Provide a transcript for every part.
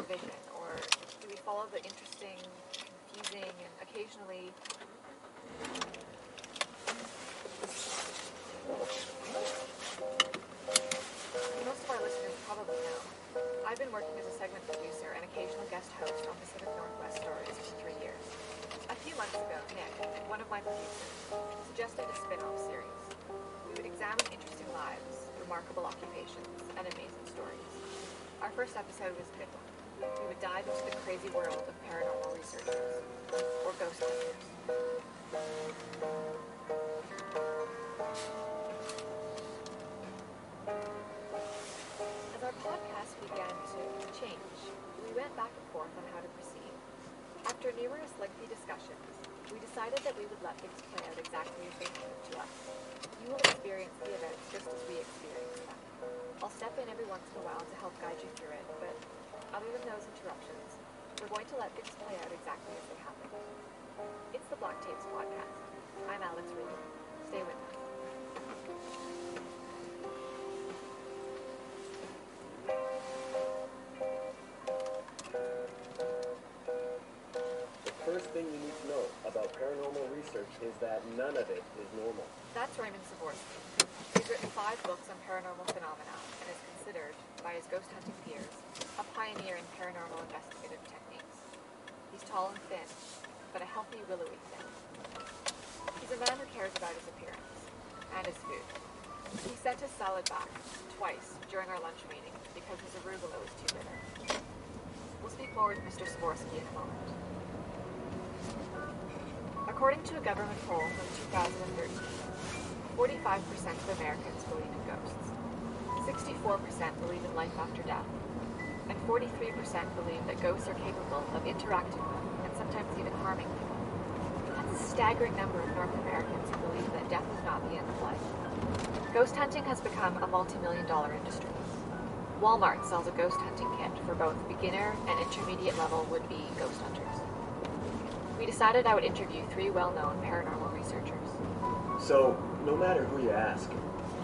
vision, or do we follow the interesting, confusing, and occasionally most of our listeners probably know. I've been working as a segment producer and occasional guest host on Pacific Northwest Stories for 3 years. A few months ago, Nick, one of my producers, suggested a spin-off series. We would examine interesting lives, remarkable occupations, and amazing stories. Our first episode was a good one. We would dive into the crazy world of paranormal researchers, or ghost hunters. As our podcast began to change, we went back and forth on how to proceed. After numerous lengthy discussions, we decided that we would let things play out exactly as they happened to us. You will experience the events just as we experienced them. I'll step in every once in a while to help guide you through it, but other than those interruptions, we're going to let things play out exactly as they happen. It's the Black Tapes Podcast. I'm Alex Reed. Stay with us. The first thing you need to know about paranormal research is that none of it is normal. That's Raymond Zaworsky. He's written 5 books on paranormal phenomena and is considered, by his ghost hunting peers, a pioneer in paranormal investigative techniques. He's tall and thin, but a healthy, willowy thin. He's a man who cares about his appearance and his food. He sent his salad back twice during our lunch meeting because his arugula was too bitter. We'll speak more with Mr. Zaworsky in a moment. According to a government poll from 2013, 45% of Americans believe in ghosts, 64% believe in life after death, and 43% believe that ghosts are capable of interacting with and sometimes even harming people. That's a staggering number of North Americans who believe that death is not the end of life. Ghost hunting has become a multi-million-dollar industry. Walmart sells a ghost hunting kit for both beginner and intermediate level would-be ghost hunters. We decided I would interview 3 well-known paranormal researchers. So, no matter who you ask,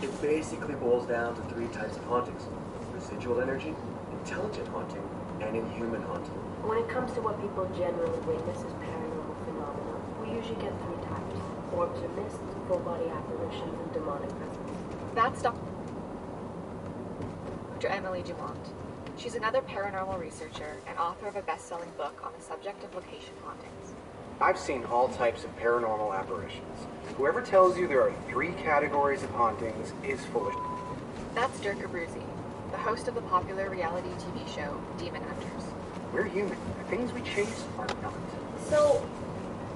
it basically boils down to 3 types of hauntings. Residual energy, intelligent haunting, and inhuman haunting. When it comes to what people generally witness as paranormal phenomena, we usually get 3 types: orbs or mists, full-body apparitions, and demonic presence. That's Dr. Emily Dumont. She's another paranormal researcher and author of a best-selling book on the subject of location hauntings. I've seen all types of paranormal apparitions. Whoever tells you there are 3 categories of hauntings is foolish. That's Dirk Abruzzi, the host of the popular reality TV show Demon Hunters. We're human. The things we chase are not. So,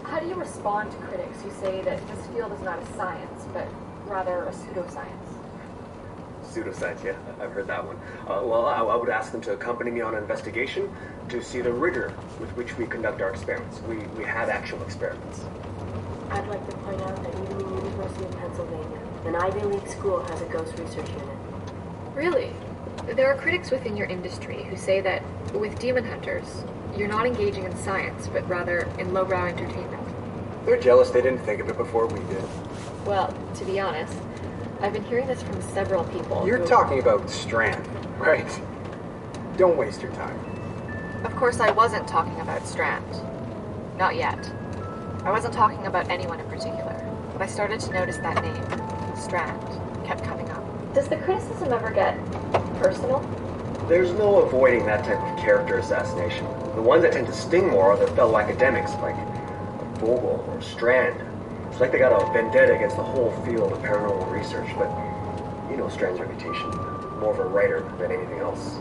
how do you respond to critics who say that this field is not a science, but rather a pseudoscience? Pseudoscience, yeah, I've heard that one. Well, I would ask them to accompany me on an investigation to see the rigor with which we conduct our experiments. We have actual experiments. I'd like to point out that even the University of Pennsylvania, an Ivy League school, has a ghost research unit. Really? There are critics within your industry who say that with Demon Hunters, you're not engaging in science, but rather in lowbrow entertainment. They're jealous they didn't think of it before we did. Well, to be honest, I've been hearing this from several people. You're talking about Strand, right? Don't waste your time. Of course, I wasn't talking about Strand. Not yet. I wasn't talking about anyone in particular, but I started to notice that name, Strand, kept coming up. Does the criticism ever get personal? There's no avoiding that type of character assassination. The ones that tend to sting more are the fellow academics, like Vogel or Strand. It's like they got a vendetta against the whole field of paranormal research, but you know Strand's reputation. More of a writer than anything else.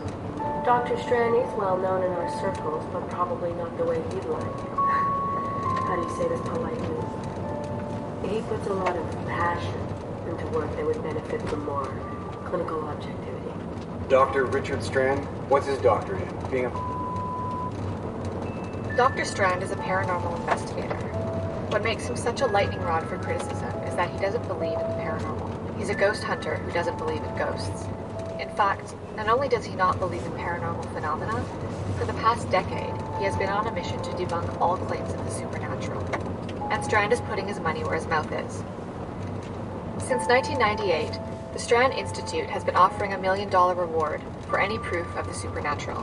Dr. Strand is well known in our circles, but probably not the way he'd like. How do you say this politely? He puts a lot of passion into work that would benefit from more clinical objectivity. Dr. Richard Strand, what's his doctorate in? Being a... Dr. Strand is a paranormal investigator. What makes him such a lightning rod for criticism is that he doesn't believe in the paranormal. He's a ghost hunter who doesn't believe in ghosts. In fact, not only does he not believe in paranormal phenomena, for the past decade, he has been on a mission to debunk all claims of the supernatural. And Strand is putting his money where his mouth is. Since 1998, the Strand Institute has been offering $1 million reward for any proof of the supernatural.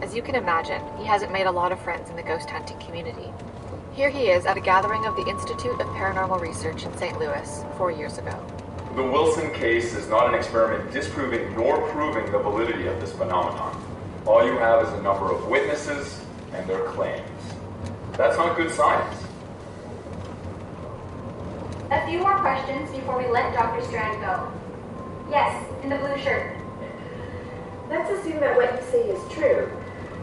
As you can imagine, he hasn't made a lot of friends in the ghost hunting community. Here he is at a gathering of the Institute of Paranormal Research in St. Louis 4 years ago. The Wilson case is not an experiment disproving nor proving the validity of this phenomenon. All you have is a number of witnesses and their claims. That's not good science. A few more questions before we let Dr. Strand go. Yes, in the blue shirt. Let's assume that what you say is true.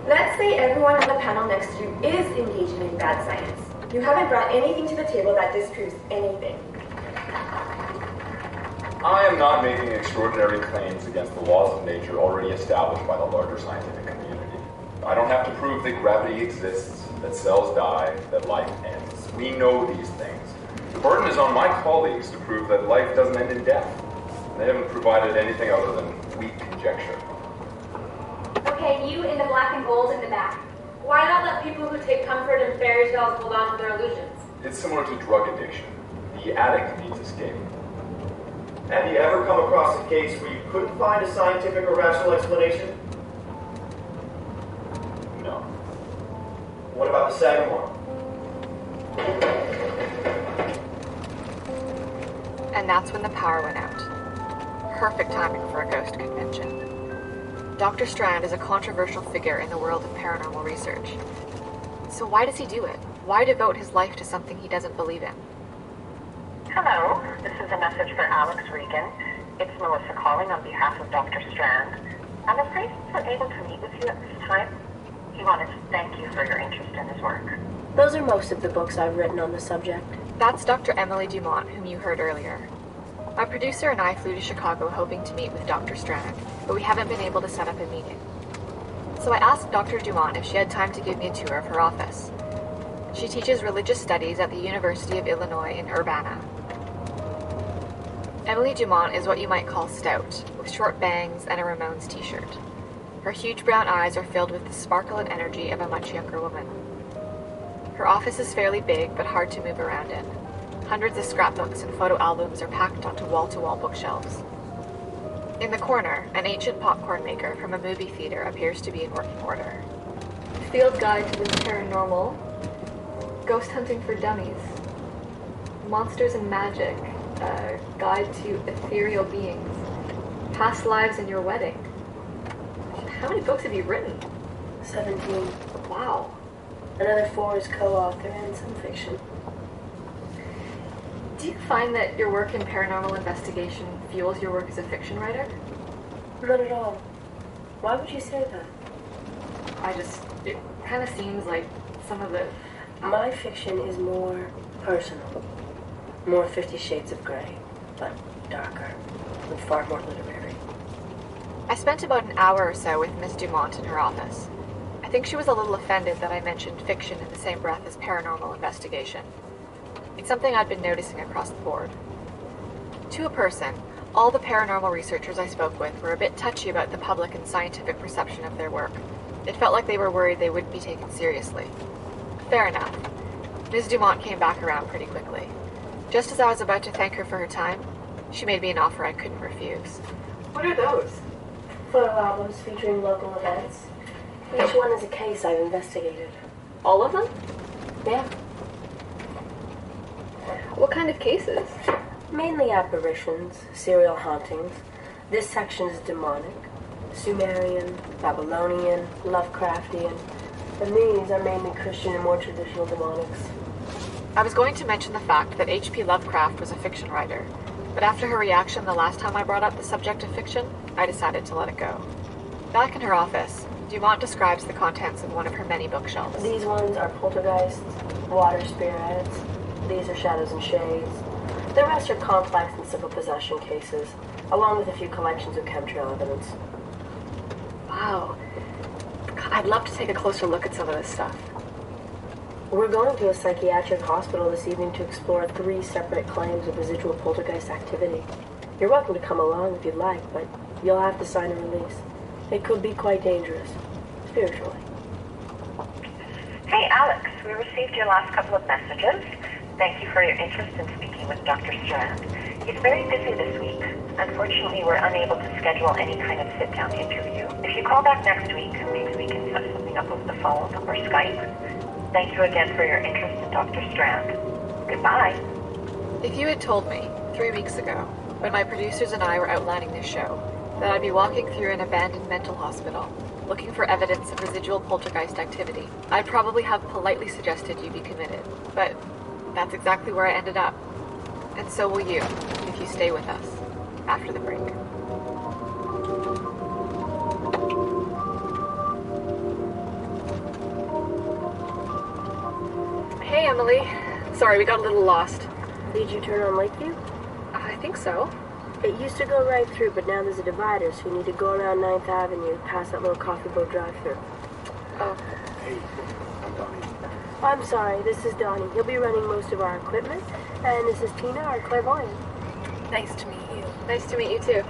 Let's say everyone on the panel next to you is engaging in bad science. You haven't brought anything to the table that disproves anything. I am not making extraordinary claims against the laws of nature already established by the larger scientific community. I don't have to prove that gravity exists, that cells die, that life ends. We know these things. The burden is on my colleagues to prove that life doesn't end in death. They haven't provided anything other than weak conjecture. Okay, you in the black and gold in the back. Why not let people who take comfort in fairy tales hold on to their illusions? It's similar to drug addiction. The addict needs escape. Have you ever come across a case where you couldn't find a scientific or rational explanation? No. What about the second one? And that's when the power went out. Perfect timing for a ghost convention. Dr. Strand is a controversial figure in the world of paranormal research. So why does he do it? Why devote his life to something he doesn't believe in? Hello, this is a message for Alex Regan. It's Melissa calling on behalf of Dr. Strand. I'm afraid he's not able to meet with you at this time. He wanted to thank you for your interest in his work. Those are most of the books I've written on the subject. That's Dr. Emily Dumont, whom you heard earlier. My producer and I flew to Chicago hoping to meet with Dr. Strand, but we haven't been able to set up a meeting. So I asked Dr. Dumont if she had time to give me a tour of her office. She teaches religious studies at the University of Illinois in Urbana. Emily Dumont is what you might call stout, with short bangs and a Ramones t-shirt. Her huge brown eyes are filled with the sparkle and energy of a much younger woman. Her office is fairly big, but hard to move around in. Hundreds of scrapbooks and photo albums are packed onto wall-to-wall bookshelves. In the corner, an ancient popcorn maker from a movie theater appears to be in working order. Field Guide to the Paranormal, Ghost Hunting for Dummies, Monsters and Magic, Guide to Ethereal Beings, Past Lives and Your Wedding. How many books have you written? 17. Wow. Another 4 is co-author and some fiction. Do you find that your work in paranormal investigation fuels your work as a fiction writer? Not at all. Why would you say that? It kind of seems like some of the... My fiction is more personal. More 50 Shades of Grey, but darker and far more literary. I spent about an hour or so with Miss Dumont in her office. I think she was a little offended that I mentioned fiction in the same breath as paranormal investigation. It's something I'd been noticing across the board. To a person, all the paranormal researchers I spoke with were a bit touchy about the public and scientific perception of their work. It felt like they were worried they wouldn't be taken seriously. Fair enough. Ms. Dumont came back around pretty quickly. Just as I was about to thank her for her time, she made me an offer I couldn't refuse. What are those? Photo albums featuring local events. Each one is a case I've investigated. All of them? Yeah. What kind of cases? Mainly apparitions, serial hauntings. This section is demonic. Sumerian, Babylonian, Lovecraftian. And these are mainly Christian and more traditional demonics. I was going to mention the fact that H.P. Lovecraft was a fiction writer, but after her reaction the last time I brought up the subject of fiction, I decided to let it go. Back in her office, Dumont describes the contents of one of her many bookshelves. These ones are poltergeists, water spirits. These are shadows and shades. The rest are complex and simple possession cases, along with a few collections of chemtrail evidence. Wow. God, I'd love to take a closer look at some of this stuff. We're going to a psychiatric hospital this evening to explore 3 separate claims of residual poltergeist activity. You're welcome to come along if you'd like, but you'll have to sign a release. It could be quite dangerous, spiritually. Hey, Alex, we received your last couple of messages. Thank you for your interest in speaking with Dr. Strand. He's very busy this week. Unfortunately, we're unable to schedule any kind of sit-down interview. If you call back next week, maybe we can set something up over the phone or Skype. Thank you again for your interest in Dr. Strand. Goodbye. If you had told me 3 weeks ago, when my producers and I were outlining this show, that I'd be walking through an abandoned mental hospital, looking for evidence of residual poltergeist activity, I'd probably have politely suggested you be committed. But that's exactly where I ended up. And so will you, if you stay with us after the break. Hey, Emily. Sorry, we got a little lost. Did you turn on Lakeview? I think so. It used to go right through, but now there's a divider, so you need to go around 9th Avenue, past that little coffee boat drive-thru. Oh. Hey, I'm Donnie. I'm sorry, this is Donnie. He'll be running most of our equipment, and this is Tina, our clairvoyant. Nice to meet you. Nice to meet you, too.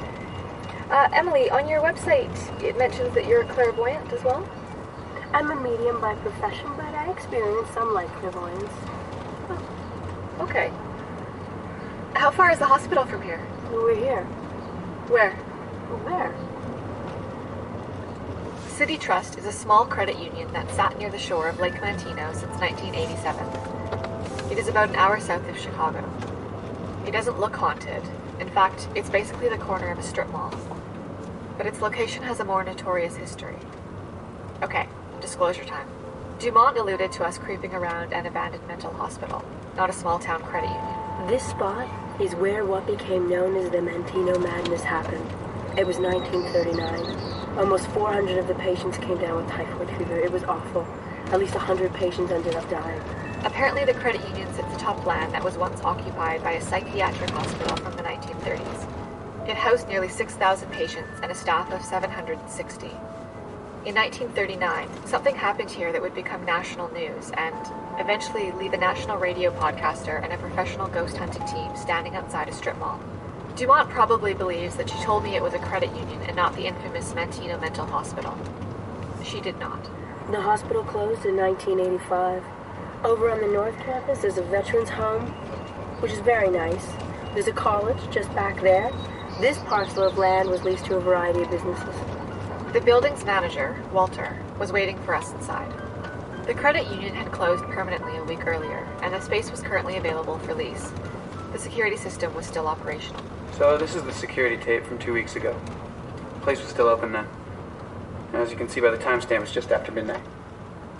Emily, on your website, it mentions that you're a clairvoyant as well? I'm a medium by profession, but I experience some light clairvoyance. Oh. Okay. How far is the hospital from here? We're here. Where? Where? City Trust is a small credit union that sat near the shore of Lake Mantino since 1987. It is about an hour south of Chicago. It doesn't look haunted. In fact, it's basically the corner of a strip mall. But its location has a more notorious history. Okay, disclosure time. Dumont alluded to us creeping around an abandoned mental hospital, not a small-town credit union. This spot is where what became known as the Mantino Madness happened. It was 1939. Almost 400 of the patients came down with typhoid fever. It was awful. At least 100 patients ended up dying. Apparently the credit union sits atop land that was once occupied by a psychiatric hospital from the 1930s. It housed nearly 6,000 patients and a staff of 760. In 1939, something happened here that would become national news and eventually leave a national radio podcaster and a professional ghost hunting team standing outside a strip mall. Dumont probably believes that she told me it was a credit union and not the infamous Mantino Mental Hospital. She did not. The hospital closed in 1985. Over on the North Campus, there's a veterans home, which is very nice. There's a college just back there. This parcel of land was leased to a variety of businesses. The building's manager, Walter, was waiting for us inside. The credit union had closed permanently a week earlier, and the space was currently available for lease. The security system was still operational. So this is the security tape from 2 weeks ago. The place was still open then. As you can see by the timestamp, it's just after midnight.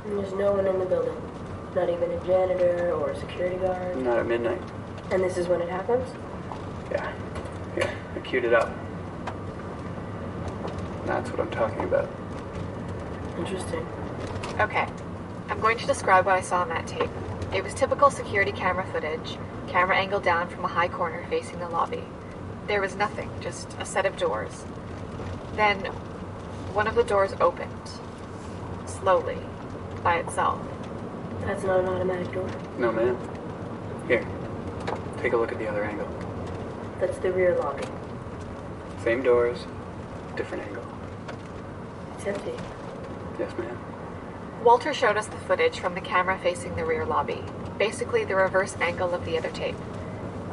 And there's no one in the building. Not even a janitor or a security guard. Not at midnight. And this is when it happens? Yeah. Here, I queued it up. That's what I'm talking about. Interesting. Okay. I'm going to describe what I saw on that tape. It was typical security camera footage, camera angled down from a high corner facing the lobby. There was nothing, just a set of doors. Then, one of the doors opened. Slowly. By itself. That's not an automatic door. No, ma'am. Here. Take a look at the other angle. That's the rear lobby. Same doors, different angle. It's empty. Yes, ma'am. Walter showed us the footage from the camera facing the rear lobby. Basically the reverse angle of the other tape.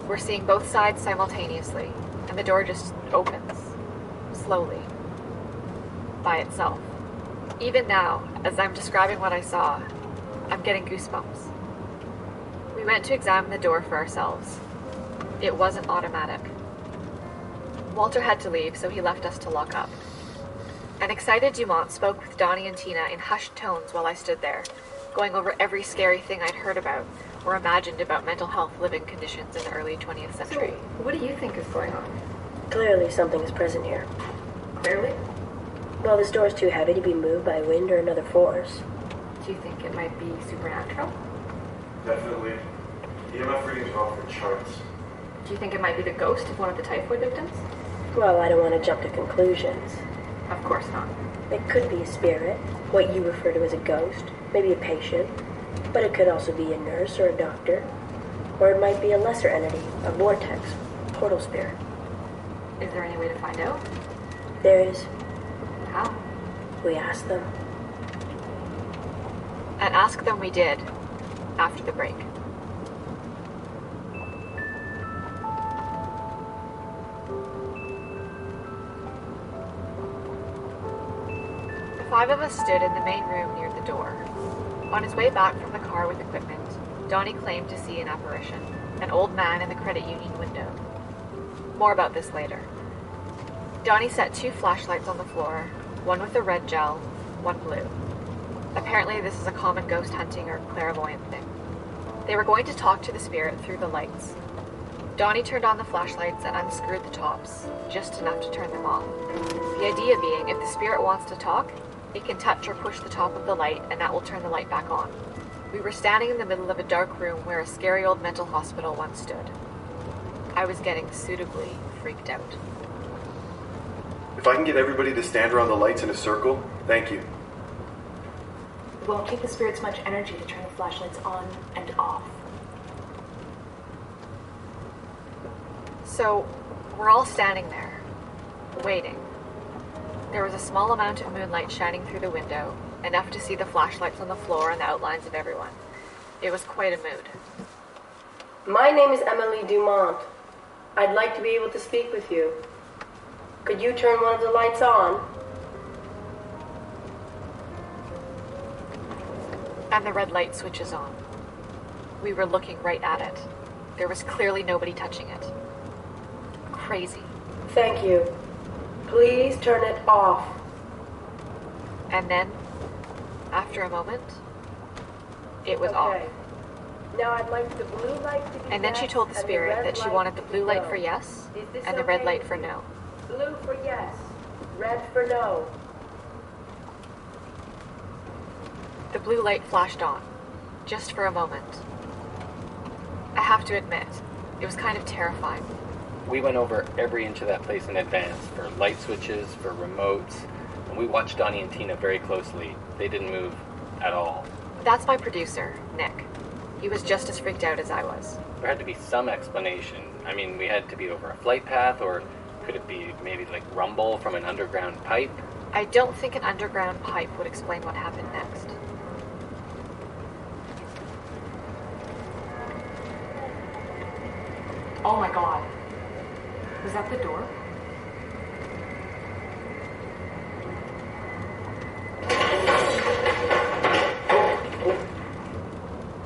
We're seeing both sides simultaneously, and the door just opens. Slowly. By itself. Even now, as I'm describing what I saw, I'm getting goosebumps. We went to examine the door for ourselves. It wasn't automatic. Walter had to leave, so he left us to lock up. An excited Dumont spoke with Donnie and Tina in hushed tones while I stood there, going over every scary thing I'd heard about or imagined about mental health living conditions in the early 20th century. So, what do you think is going on? Clearly something is present here. Clearly? Well, this door's too heavy to be moved by wind or another force. Do you think it might be supernatural? Definitely. EMF readings are off the charts. Do you think it might be the ghost of one of the typhoid victims? Well, I don't want to jump to conclusions. Of course not. It could be a spirit, what you refer to as a ghost, maybe a patient, but it could also be a nurse or a doctor, or it might be a lesser entity, a vortex, portal spirit. Is there any way to find out? There is. How? We asked them. And ask them we did, after the break. 5 of us stood in the main room near the door. On his way back from the car with equipment, Donnie claimed to see an apparition, an old man in the credit union window. More about this later. Donnie set 2 flashlights on the floor, one with a red gel, one blue. Apparently this is a common ghost hunting or clairvoyant thing. They were going to talk to the spirit through the lights. Donnie turned on the flashlights and unscrewed the tops, just enough to turn them off. The idea being, if the spirit wants to talk, it can touch or push the top of the light and that will turn the light back on. We were standing in the middle of a dark room where a scary old mental hospital once stood. I was getting suitably freaked out. If I can get everybody to stand around the lights in a circle, thank you. It won't take the spirits much energy to turn the flashlights on and off. So, we're all standing there, waiting. There was a small amount of moonlight shining through the window, enough to see the flashlights on the floor and the outlines of everyone. It was quite a mood. My name is Emily Dumont. I'd like to be able to speak with you. Could you turn one of the lights on? And the red light switches on. We were looking right at it. There was clearly nobody touching it. Crazy. Thank you. Please turn it off. And then, after a moment, it was off. Now I'd like the blue light to be And then she yes, told the spirit that she wanted the blue light no. for yes Is this and the red okay light with for you? no. Blue for yes, red for no. The blue light flashed on, just for a moment. I have to admit, it was kind of terrifying. We went over every inch of that place in advance, for light switches, for remotes, and we watched Donnie and Tina very closely. They didn't move at all. That's my producer, Nick. He was just as freaked out as I was. There had to be some explanation. I mean, we had to be over a flight path, or could it be maybe like rumble from an underground pipe? I don't think an underground pipe would explain what happened next. Oh my god. Was that the door?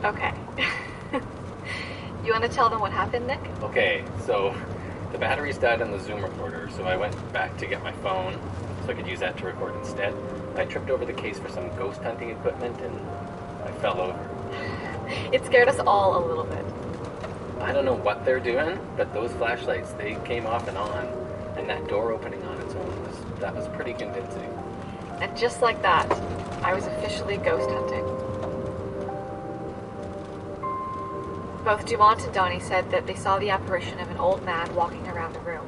Okay. You want to tell them what happened, Nick? Okay, so the batteries died on the Zoom recorder, so I went back to get my phone so I could use that to record instead. I tripped over the case for some ghost hunting equipment and I fell over. It scared us all a little bit. I don't know what they're doing, but those flashlights, they came off and on, and that door opening on its own, that was pretty convincing. And just like that, I was officially ghost hunting. Both Dumont and Donnie said that they saw the apparition of an old man walking around the room.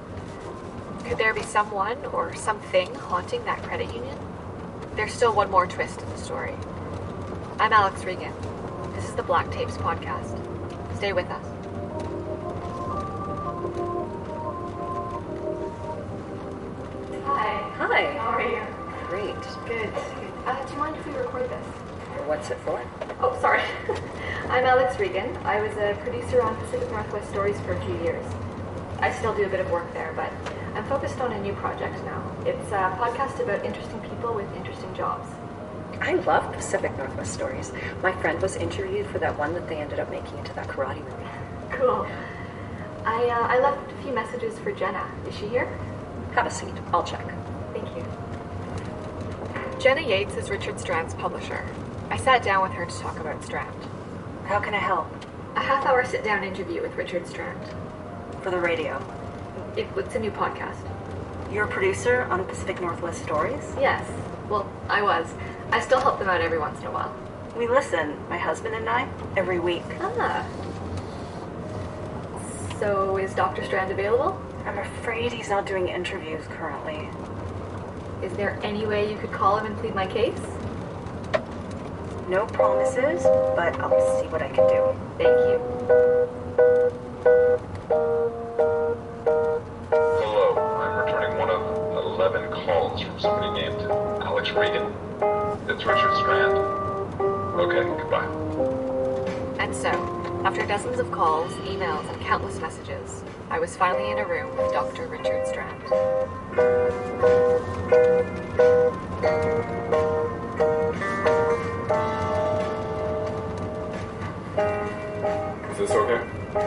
Could there be someone or something haunting that credit union? There's still one more twist in the story. I'm Alex Regan. This is the Black Tapes podcast. Stay with us. Hi. Hi. How are you? Great. Good. Do you mind if we record this? What's it for? Oh, sorry. I'm Alex Regan. I was a producer on Pacific Northwest Stories for a few years. I still do a bit of work there, but I'm focused on a new project now. It's a podcast about interesting people with interesting jobs. I love Pacific Northwest Stories. My friend was interviewed for that one that they ended up making into that karate movie. Cool. I left a few messages for Jenna. Is she here? Have a seat. I'll check. Thank you. Jenna Yates is Richard Strand's publisher. I sat down with her to talk about Strand. How can I help? A half-hour sit-down interview with Richard Strand. For the radio? It's a new podcast. You're a producer on Pacific Northwest Stories? Yes. Well, I was. I still help them out every once in a while. We listen, my husband and I, every week. Ah. So is Dr. Strand available? I'm afraid he's not doing interviews currently. Is there any way you could call him and plead my case? No promises, but I'll see what I can do. Thank you. Hello, I'm returning one of 11 calls from somebody named Alex Regan. It's Richard Strand. Okay, goodbye. And so, after dozens of calls, emails, and countless messages, I was finally in a room with Dr. Richard Strand.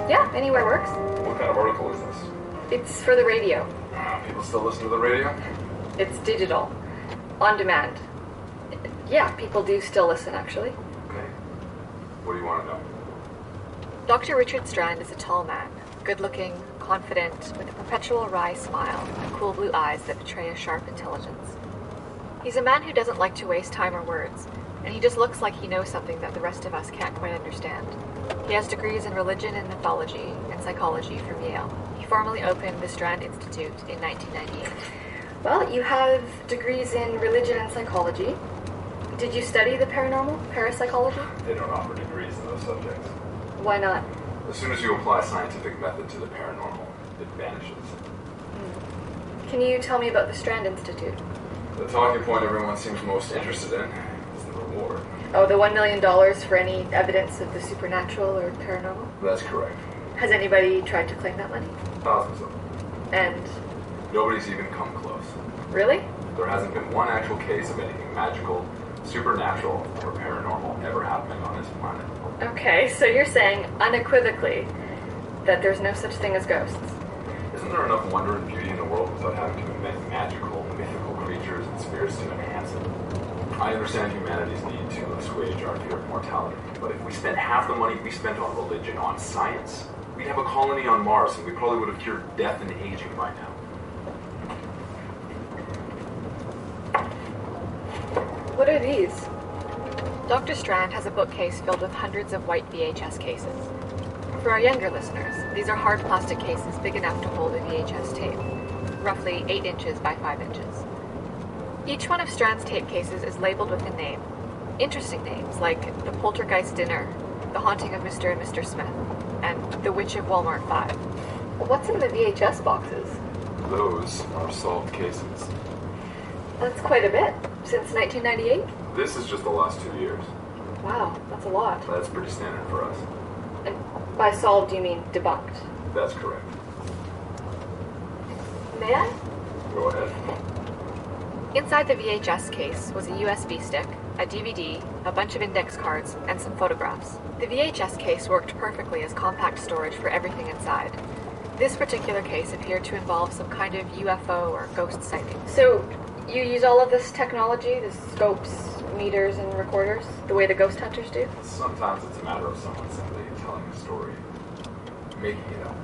Yeah, anywhere works. What kind of article is this? It's for the radio. People still listen to the radio? It's digital. On demand. Yeah, people do still listen, actually. Okay. What do you want to know? Dr. Richard Strand is a tall man, good-looking, confident, with a perpetual wry smile and cool blue eyes that betray a sharp intelligence. He's a man who doesn't like to waste time or words, and he just looks like he knows something that the rest of us can't quite understand. He has degrees in religion and mythology and psychology from Yale. He formally opened the Strand Institute in 1998. Well, you have degrees in religion and psychology. Did you study the paranormal, parapsychology? They don't offer degrees in those subjects. Why not? As soon as you apply scientific method to the paranormal, it vanishes. Can you tell me about the Strand Institute? The talking point everyone seems most interested in is the reward. Oh, the $1 million for any evidence of the supernatural or paranormal? That's correct. Has anybody tried to claim that money? Thousands of them. And? Nobody's even come close. Really? There hasn't been one actual case of anything magical, supernatural, or paranormal ever happening on this planet. Okay, so you're saying unequivocally that there's no such thing as ghosts? Isn't there enough wonder and beauty in the world without having to invent magical, mythical creatures and spirits to enhance it? I understand humanity's need to assuage our fear of mortality, but if we spent half the money we spent on religion on science, we'd have a colony on Mars and we probably would have cured death and aging by now. What are these? Dr. Strand has a bookcase filled with hundreds of white VHS cases. For our younger listeners, these are hard plastic cases big enough to hold a VHS tape, roughly 8 inches by 5 inches. Each one of Strand's tape cases is labeled with a name. Interesting names like The Poltergeist Dinner, The Haunting of Mr. and Mr. Smith, and The Witch of Walmart 5. What's in the VHS boxes? Those are solved cases. That's quite a bit. Since 1998? This is just the last 2 years. Wow, that's a lot. That's pretty standard for us. And by solved, you mean debunked? That's correct. May I? Go ahead. Inside the VHS case was a USB stick, a DVD, a bunch of index cards, and some photographs. The VHS case worked perfectly as compact storage for everything inside. This particular case appeared to involve some kind of UFO or ghost sighting. So, you use all of this technology, the scopes, meters, and recorders, the way the ghost hunters do? Sometimes it's a matter of someone simply telling a story, making it up.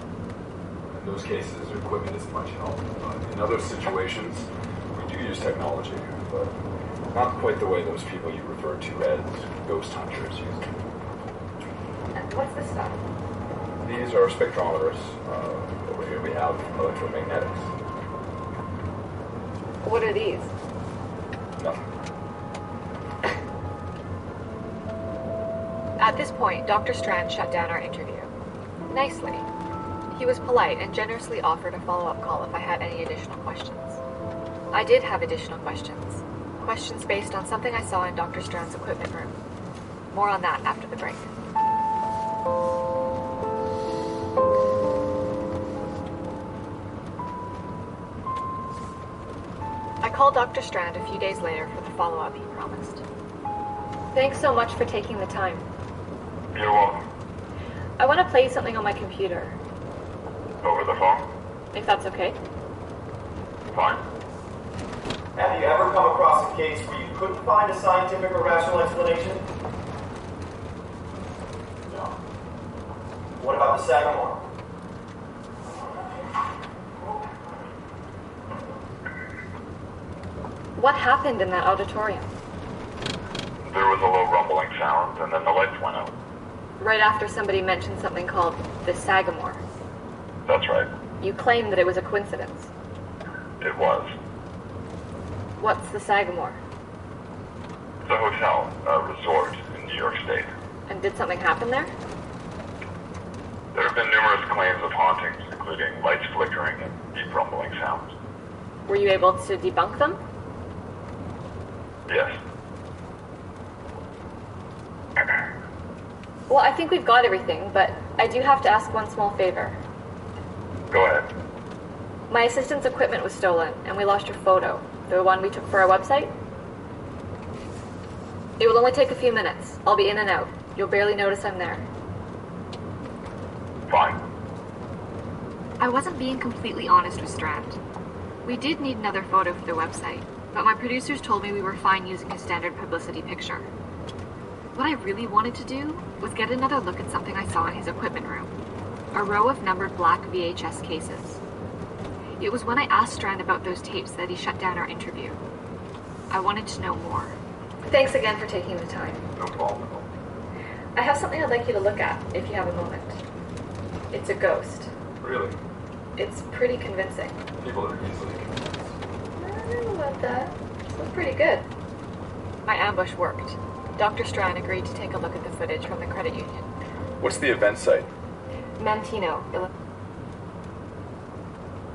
In those cases, equipment isn't much help, but in other situations, we do use technology, but not quite the way those people you refer to as ghost hunters use it. And what's this stuff? These are spectrometers. Over here we have electromagnetics. What are these? Nothing. At this point, Dr. Strand shut down our interview. Nicely. He was polite and generously offered a follow-up call if I had any additional questions. I did have additional questions. Questions based on something I saw in Dr. Strand's equipment room. More on that after the break. I called Dr. Strand a few days later for the follow-up he promised. Thanks so much for taking the time. You're welcome. I want to play something on my computer. Over the phone? If that's okay. Fine. Have you ever come across a case where you couldn't find a scientific or rational explanation? No. What about the Sagamore? What happened in that auditorium? There was a low rumbling sound, and then the lights went out. Right after somebody mentioned something called the Sagamore. That's right. You claim that it was a coincidence. It was. What's the Sagamore? It's a hotel, a resort in New York State. And did something happen there? There have been numerous claims of hauntings, including lights flickering and deep rumbling sounds. Were you able to debunk them? Yes. Well, I think we've got everything, but I do have to ask one small favor. Go ahead. My assistant's equipment was stolen, and we lost your photo, the one we took for our website. It will only take a few minutes. I'll be in and out. You'll barely notice I'm there. Fine. I wasn't being completely honest with Strand. We did need another photo for the website, but my producers told me we were fine using his standard publicity picture. What I really wanted to do was get another look at something I saw in his equipment room. A row of numbered black VHS cases. It was when I asked Strand about those tapes that he shut down our interview. I wanted to know more. Thanks again for taking the time. No problem. I have something I'd like you to look at, if you have a moment. It's a ghost. Really? It's pretty convincing. People are easily convinced. I don't know about that. It looks pretty good. My ambush worked. Dr. Strand agreed to take a look at the footage from the credit union. What's the event site? Mantino,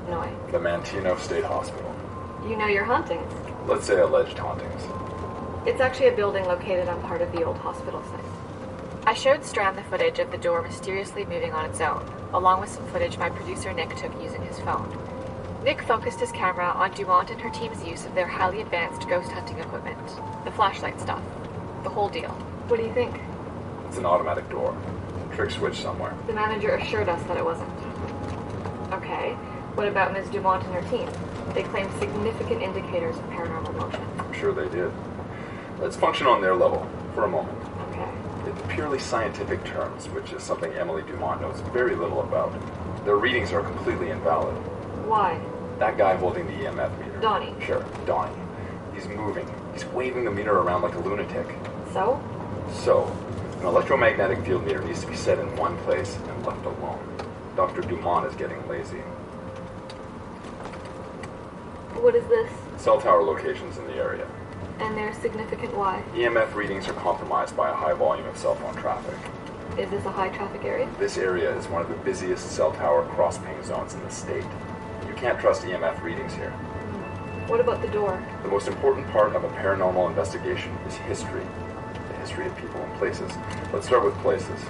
Illinois. The Mantino State Hospital. You know your hauntings. Let's say alleged hauntings. It's actually a building located on part of the old hospital site. I showed Strand the footage of the door mysteriously moving on its own, along with some footage my producer Nick took using his phone. Nick focused his camera on Dumont and her team's use of their highly advanced ghost hunting equipment. The flashlight stuff. The whole deal. What do you think? It's an automatic door. Trick switch somewhere. The manager assured us that it wasn't. Okay. What about Ms. Dumont and her team? They claimed significant indicators of paranormal motion. I'm sure they did. Let's function on their level for a moment. Okay. In purely scientific terms, which is something Emily Dumont knows very little about, their readings are completely invalid. Why? That guy holding the EMF meter. Donnie. Sure, Donnie. He's moving. He's waving the meter around like a lunatic. So? So, an electromagnetic field meter needs to be set in one place and left alone. Dr. Dumont is getting lazy. What is this? Cell tower locations in the area. And they're significant why? EMF readings are compromised by a high volume of cell phone traffic. Is this a high traffic area? This area is one of the busiest cell tower cross-ping zones in the state. You can't trust EMF readings here. What about the door? The most important part of a paranormal investigation is history. The history of people and places. Let's start with places.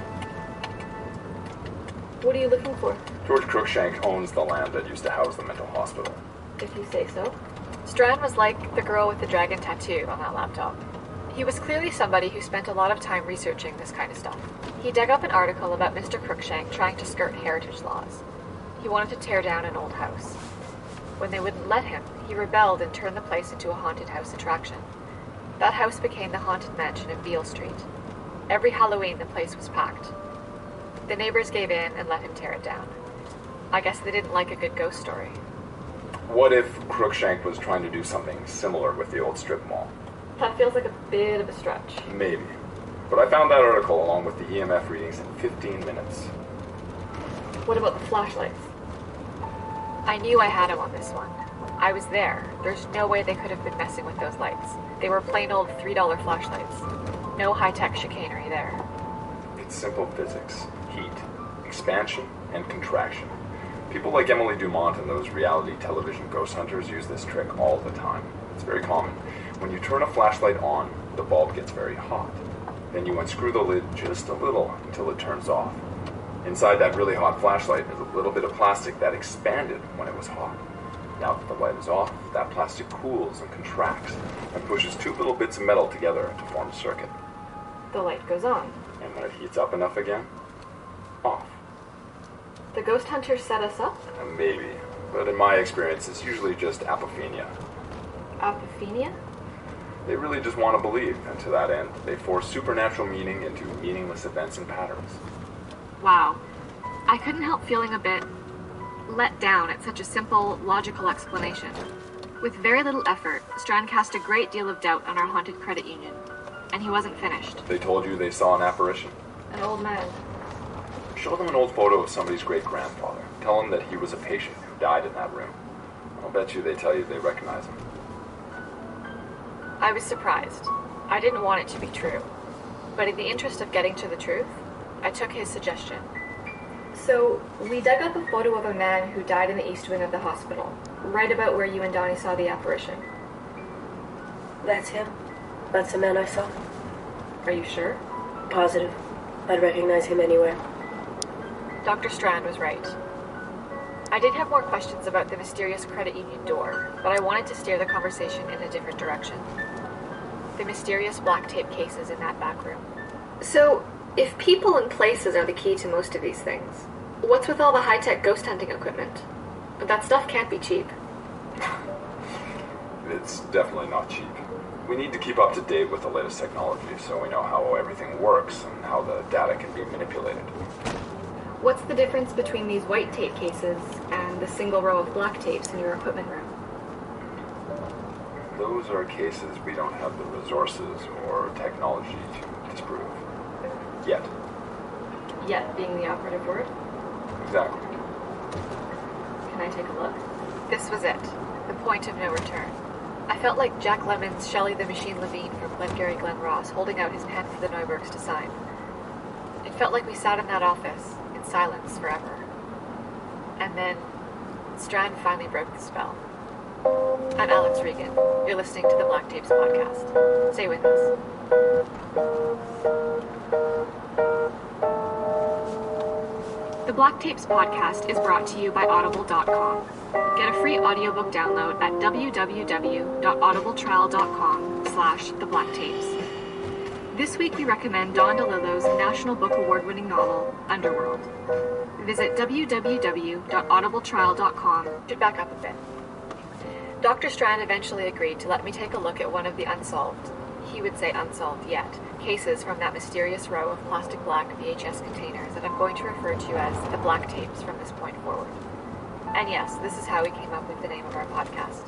What are you looking for? George Cruikshank owns the land that used to house the mental hospital. If you say so. Strand was like the girl with the dragon tattoo on that laptop. He was clearly somebody who spent a lot of time researching this kind of stuff. He dug up an article about Mr. Cruikshank trying to skirt heritage laws. He wanted to tear down an old house. When they wouldn't let him, he rebelled and turned the place into a haunted house attraction. That house became the haunted mansion in Beale Street. Every Halloween, the place was packed. The neighbors gave in and let him tear it down. I guess they didn't like a good ghost story. What if Cruikshank was trying to do something similar with the old strip mall? That feels like a bit of a stretch. Maybe. But I found that article along with the EMF readings in 15 minutes. What about the flashlights? I knew I had him on this one. I was there. There's no way they could have been messing with those lights. They were plain old $3 flashlights. No high-tech chicanery there. It's simple physics. Heat, expansion, and contraction. People like Emily Dumont and those reality television ghost hunters use this trick all the time. It's very common. When you turn a flashlight on, the bulb gets very hot. Then you unscrew the lid just a little until it turns off. Inside that really hot flashlight is a little bit of plastic that expanded when it was hot. Now that the light is off, that plastic cools and contracts and pushes two little bits of metal together to form a circuit. The light goes on. And when it heats up enough again, off. The ghost hunters set us up? Maybe, but in my experience, it's usually just apophenia. Apophenia? They really just want to believe, and to that end, they force supernatural meaning into meaningless events and patterns. Wow. I couldn't help feeling a bit let down at such a simple, logical explanation. With very little effort, Strand cast a great deal of doubt on our haunted credit union, and he wasn't finished. They told you they saw an apparition? An old man. Show them an old photo of somebody's great-grandfather. Tell them that he was a patient who died in that room. I'll bet you they tell you they recognize him. I was surprised. I didn't want it to be true. But in the interest of getting to the truth, I took his suggestion. So, we dug up a photo of a man who died in the east wing of the hospital, right about where you and Donnie saw the apparition. That's him. That's the man I saw. Are you sure? Positive. I'd recognize him anywhere. Dr. Strand was right. I did have more questions about the mysterious credit union door, but I wanted to steer the conversation in a different direction. The mysterious black tape cases in that back room. So, if people and places are the key to most of these things, What's with all the high-tech ghost hunting equipment? That stuff can't be cheap. It's definitely not cheap. We need to keep up to date with the latest technology so we know how everything works and how the data can be manipulated. What's the difference between these white tape cases and the single row of black tapes in your equipment room? Those are cases we don't have the resources or technology to disprove. Yet. Yet being the operative word? Exactly. Can I take a look? This was it. The point of no return. I felt like Jack Lemmon's Shelley the Machine Levine from Glengarry Glen Ross holding out his pen for the Neubergs to sign. It felt like we sat in that office, in silence, forever. And then, Strand finally broke the spell. I'm Alex Regan. You're listening to the Black Tapes podcast. Stay with us. The Black Tapes podcast is brought to you by Audible.com. Get a free audiobook download at www.audibletrial.com/thebblacktapes. This week we recommend Don DeLillo's National Book Award-winning novel, Underworld. Visit www.audibletrial.com. Should back up a bit. Dr. Strand eventually agreed to let me take a look at one of the unsolved, he would say unsolved yet, cases from that mysterious row of plastic black VHS containers that I'm going to refer to as the Black Tapes from this point forward. And yes, this is how we came up with the name of our podcast.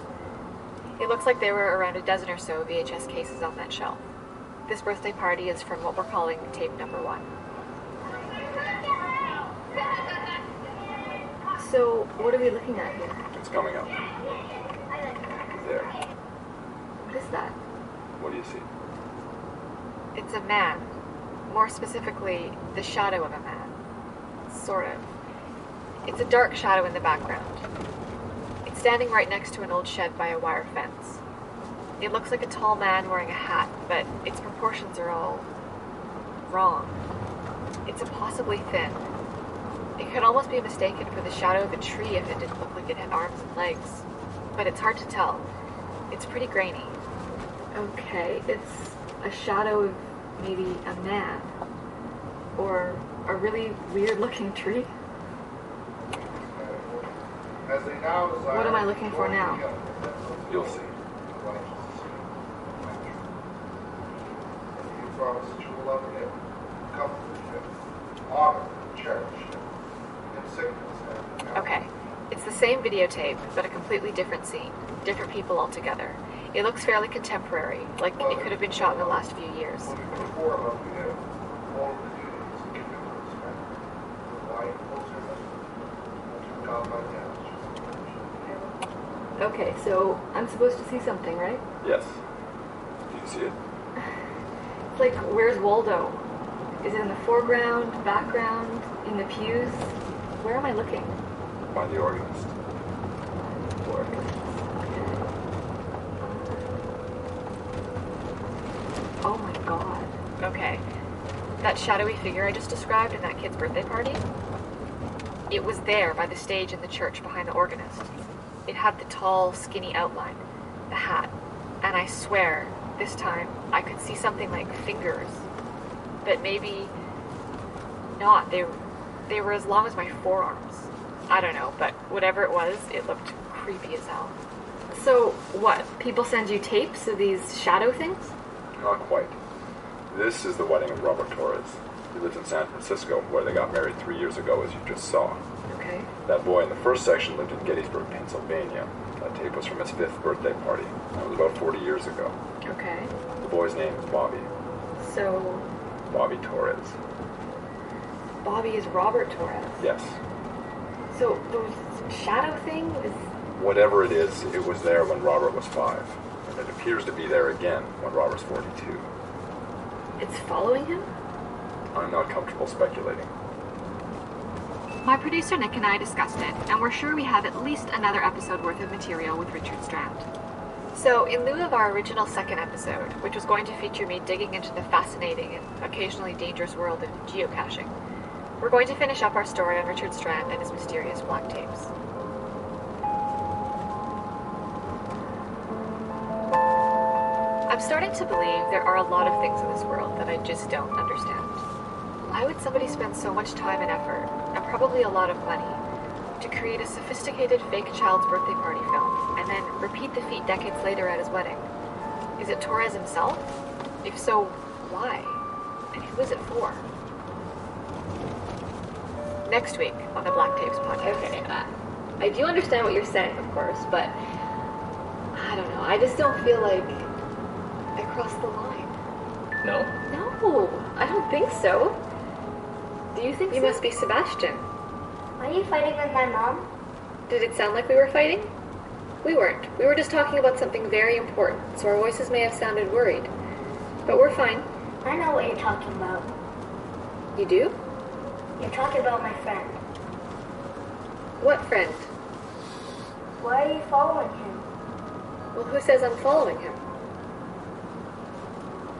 It looks like there were around a dozen or so VHS cases on that shelf. This birthday party is from what we're calling tape number 1. So, what are we looking at here? It's coming up. There. What is that? What do you see? It's a man. More specifically, the shadow of a man. Sort of. It's a dark shadow in the background. It's standing right next to an old shed by a wire fence. It looks like a tall man wearing a hat, but its proportions are all wrong. It's impossibly thin. It could almost be mistaken for the shadow of a tree if it didn't look like it had arms and legs. But it's hard to tell. It's pretty grainy. Okay, it's a shadow of maybe a man. Or a really weird-looking tree. What am I looking for now? You'll see. Promise that you will love him, comfort him, honor him, cherish him, in sickness and in health. Okay, it's the same videotape, but a completely different scene. Different people altogether. It looks fairly contemporary, like it could have been shot in the last few years. Before loving him, all of the duties and commitments met, with wife, closer husband, to God my dad. Okay, so I'm supposed to see something, right? Yes. Do you see it? It's like, where's Waldo? Is it in the foreground, background, in the pews? Where am I looking? By the organist. Oh my god. Okay. That shadowy figure I just described in that kid's birthday party? It was there by the stage in the church behind the organist. It had the tall, skinny outline, the hat, and I swear, this time, I could see something like fingers. But maybe not. They were as long as my forearms. I don't know, but whatever it was, it looked creepy as hell. So, what? People send you tapes of these shadow things? Not quite. This is the wedding of Robert Torres. He lives in San Francisco, where they got married 3 years ago, as you just saw. Okay. That boy in the first section lived in Gettysburg, Pennsylvania. That tape was from his 5th birthday party. That was about 40 years ago. Okay. The boy's name is Bobby. So... Bobby Torres. Bobby is Robert Torres? Yes. So, those shadow thing is... Whatever it is, it was there when Robert was 5. And it appears to be there again when Robert's 42. It's following him? I'm not comfortable speculating. My producer Nick and I discussed it, and we're sure we have at least another episode worth of material with Richard Strand. So, in lieu of our original second episode, which was going to feature me digging into the fascinating and occasionally dangerous world of geocaching, we're going to finish up our story on Richard Strand and his mysterious black tapes. I'm starting to believe there are a lot of things in this world that I just don't understand. Why would somebody spend so much time and effort, and probably a lot of money, to create a sophisticated fake child's birthday party film, and then repeat the feat decades later at his wedding? Is it Torres himself? If so, why? And who is it for? Next week on the Black Tapes podcast. Okay, I do understand what you're saying, of course, but I don't know. I just don't feel like I crossed the line. No? No, I don't think so. Do you think so? You must be Sebastian. Are you fighting with my mom? Did it sound like we were fighting? We weren't. We were just talking about something very important, so our voices may have sounded worried. But we're fine. I know what you're talking about. You do? You're talking about my friend. What friend? Why are you following him? Well, who says I'm following him?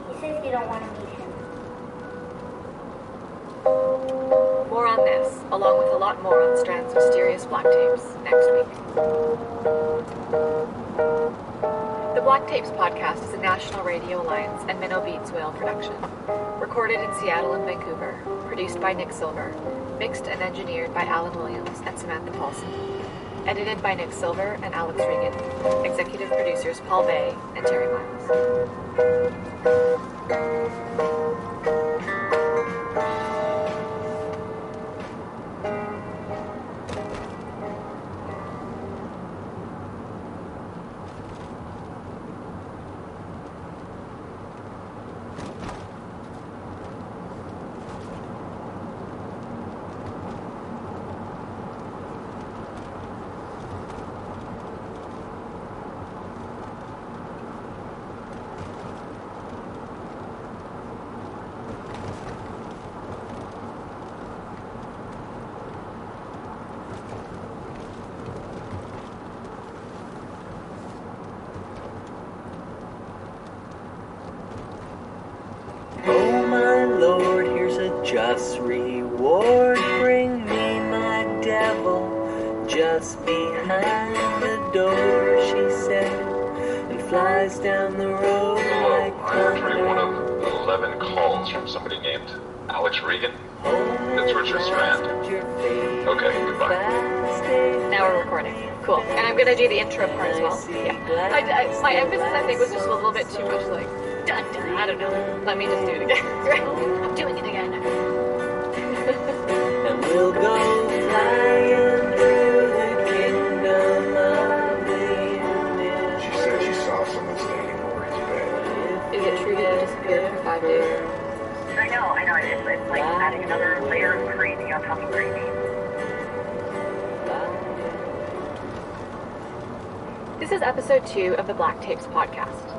He says you don't want to meet him. More on this, along with a lot more on Strand's mysterious black tapes, next week. The Black Tapes podcast is a National Radio Alliance and Minnow Beats Whale production. Recorded in Seattle and Vancouver, produced by Nick Silver, mixed and engineered by Alan Williams and Samantha Paulson. Edited by Nick Silver and Alex Regan. Executive producers Paul Bay and Terry Miles. Oh my Lord, here's a just reward. Bring me my devil just behind the door, she said, and flies down the road like I'm returning one of 11 calls from somebody named Alex Regan. It's Richard Strand. Okay, goodbye. Now we're recording. Cool. And I'm gonna do the intro part as well. Yeah. My emphasis, I think, was just a little bit too much like, dun dun. I don't know. Let me just do it again. I'm doing it again. And we'll go flying through the kingdom of the universe. She said she saw someone standing over his bed. Is it true that he disappeared for 5 days? I know. It's like adding another layer of crazy on top of crazy. This is episode 2 of the Black Tapes podcast.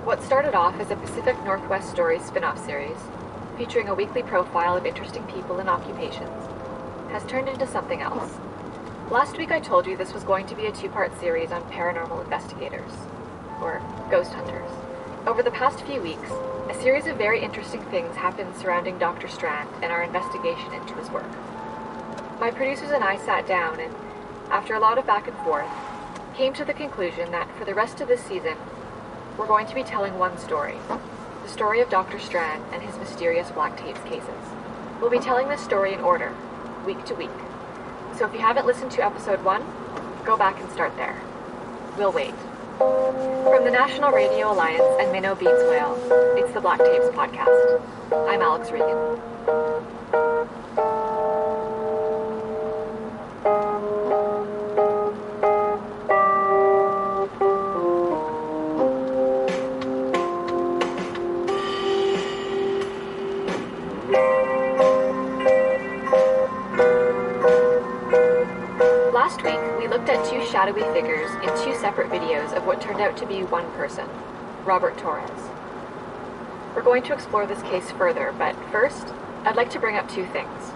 What started off as a Pacific Northwest Stories spin-off series, featuring a weekly profile of interesting people and occupations, has turned into something else. Last week I told you this was going to be a 2-part series on paranormal investigators, or ghost hunters. Over the past few weeks, a series of very interesting things happened surrounding Dr. Strand and our investigation into his work. My producers and I sat down and, after a lot of back and forth, came to the conclusion that for the rest of this season, we're going to be telling one story, the story of Dr. Strand and his mysterious Black Tapes cases. We'll be telling this story in order, week to week. So if you haven't listened to episode 1, go back and start there. We'll wait. From the National Radio Alliance and Minnow Beats Whale, it's the Black Tapes podcast. I'm Alex Regan. Last week, we looked at 2 shadowy figures in 2 separate videos of what turned out to be one person, Robert Torres. We're going to explore this case further, but first, I'd like to bring up 2 things.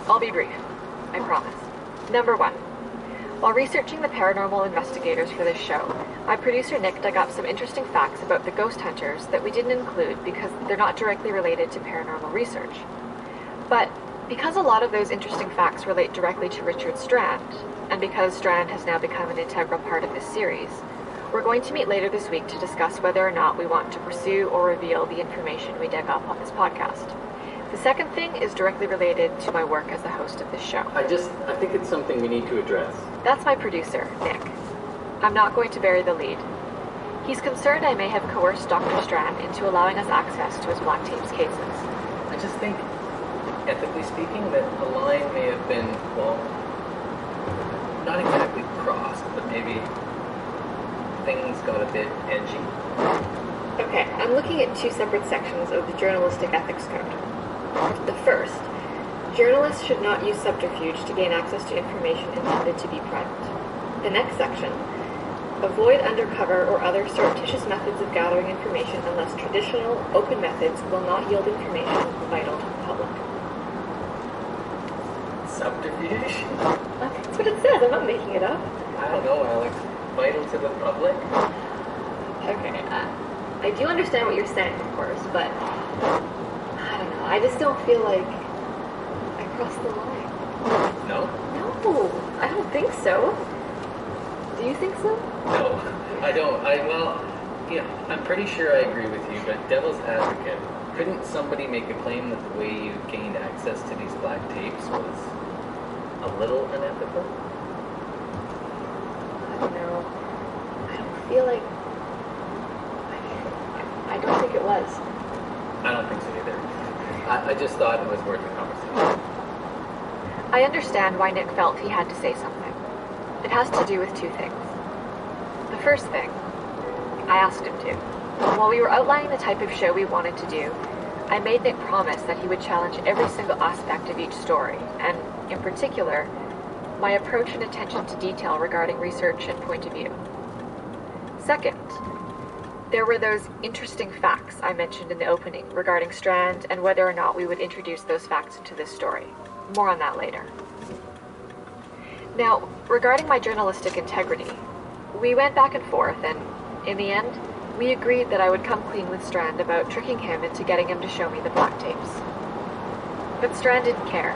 I'll be brief, I promise. Number 1. While researching the paranormal investigators for this show, my producer Nick dug up some interesting facts about the ghost hunters that we didn't include because they're not directly related to paranormal research. But because a lot of those interesting facts relate directly to Richard Strand, and because Strand has now become an integral part of this series, we're going to meet later this week to discuss whether or not we want to pursue or reveal the information we dug up on this podcast. The second thing is directly related to my work as the host of this show. I think it's something we need to address. That's my producer, Nick. I'm not going to bury the lead. He's concerned I may have coerced Dr. Strand into allowing us access to his black tapes cases. I just think, ethically speaking, that the line may have been, well, not exactly crossed, but maybe things got a bit edgy. Okay, I'm looking at two separate sections of the Journalistic Ethics Code. The first, journalists should not use subterfuge to gain access to information intended to be private. The next section, avoid undercover or other surreptitious methods of gathering information unless traditional, open methods will not yield information vital to the public. Subterfuge? That's what it says, I'm not making it up. I don't know, Alex. Vital to the public? Okay, I do understand what you're saying, of course, but I don't know, I just don't feel like I crossed the line. No? No, I don't think so. Do you think so? No, I don't. I'm pretty sure I agree with you, but devil's advocate, couldn't somebody make a claim that the way you gained access to these black tapes was a little unethical? I don't know. I don't feel like... I don't think it was. I don't think so either. I just thought it was worth the conversation. I understand why Nick felt he had to say something. It has to do with two things. The first thing, I asked him to. While we were outlining the type of show we wanted to do, I made Nick promise that he would challenge every single aspect of each story, and, in particular, my approach and attention to detail regarding research and point of view. Second, there were those interesting facts I mentioned in the opening regarding Strand and whether or not we would introduce those facts into this story. More on that later. Now, regarding my journalistic integrity, we went back and forth, and in the end, we agreed that I would come clean with Strand about tricking him into getting him to show me the black tapes. But Strand didn't care.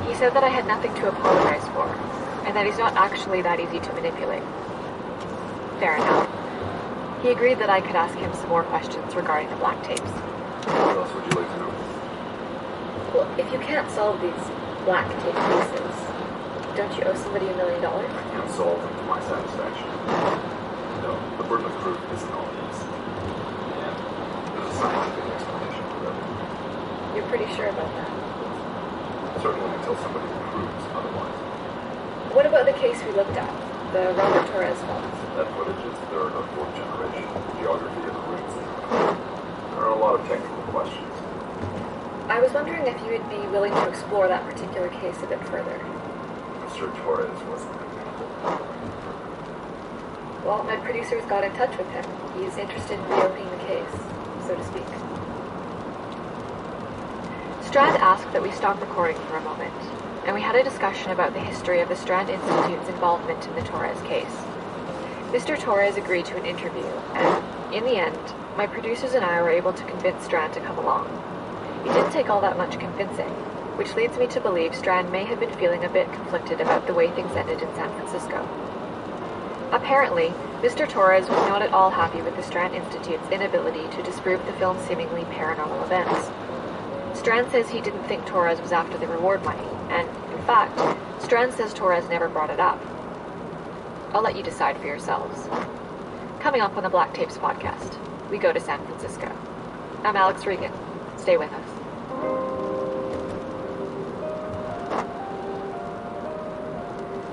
He said that I had nothing to apologize for, and that he's not actually that easy to manipulate. Fair enough. He agreed that I could ask him some more questions regarding the black tapes. What else would you like to know? Well, if you can't solve these black tape cases, don't you owe somebody $1 million? I can't solve them to my satisfaction. No, the burden of proof isn't on these. And there's a scientific explanation for that. You're pretty sure about that? Certainly until somebody proves otherwise. What about the case we looked at? The Robert Torres files? That footage is third or fourth generation geography of the roots. There are a lot of technical questions. I was wondering if you would be willing to explore that particular case a bit further. Mr. Torres wasn't available. Well, my producers got in touch with him. He's interested in reopening the case, so to speak. Strand asked that we stop recording for a moment, and we had a discussion about the history of the Strand Institute's involvement in the Torres case. Mr. Torres agreed to an interview, and in the end, my producers and I were able to convince Strand to come along. It didn't take all that much convincing, which leads me to believe Strand may have been feeling a bit conflicted about the way things ended in San Francisco. Apparently, Mr. Torres was not at all happy with the Strand Institute's inability to disprove the film's seemingly paranormal events. Strand says he didn't think Torres was after the reward money, and, in fact, Strand says Torres never brought it up. I'll let you decide for yourselves. Coming up on the Black Tapes podcast, we go to San Francisco. I'm Alex Regan. Stay with us.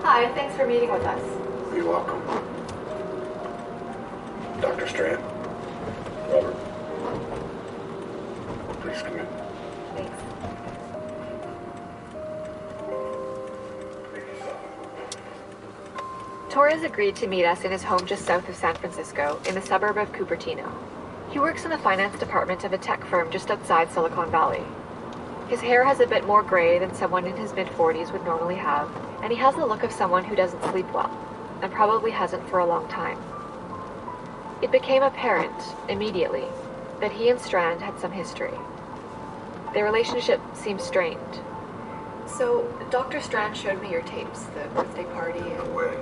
Hi, thanks for meeting with us. You're welcome. Dr. Strand. Robert. Please come in. Thanks. Torres agreed to meet us in his home just south of San Francisco, in the suburb of Cupertino. He works in the finance department of a tech firm just outside Silicon Valley. His hair has a bit more gray than someone in his mid-40s would normally have, and he has the look of someone who doesn't sleep well, and probably hasn't for a long time. It became apparent, immediately, that he and Strand had some history. Their relationship seemed strained. So, Dr. Strand showed me your tapes, the birthday party and... No way.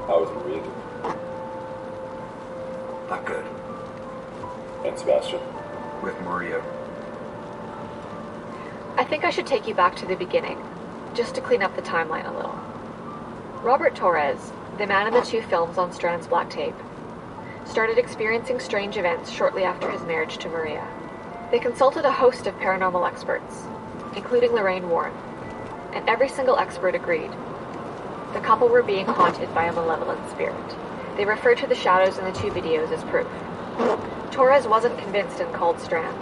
How was Maria doing? Not good. And Sebastian? With Maria. think I should take you back to the beginning, just to clean up the timeline a little. Robert Torres, the man in the 2 films on Strand's black tape, started experiencing strange events shortly after his marriage to Maria. They consulted a host of paranormal experts, including Lorraine Warren, and every single expert agreed. The couple were being haunted by a malevolent spirit. They referred to the shadows in the 2 videos as proof. Torres wasn't convinced and called Strand.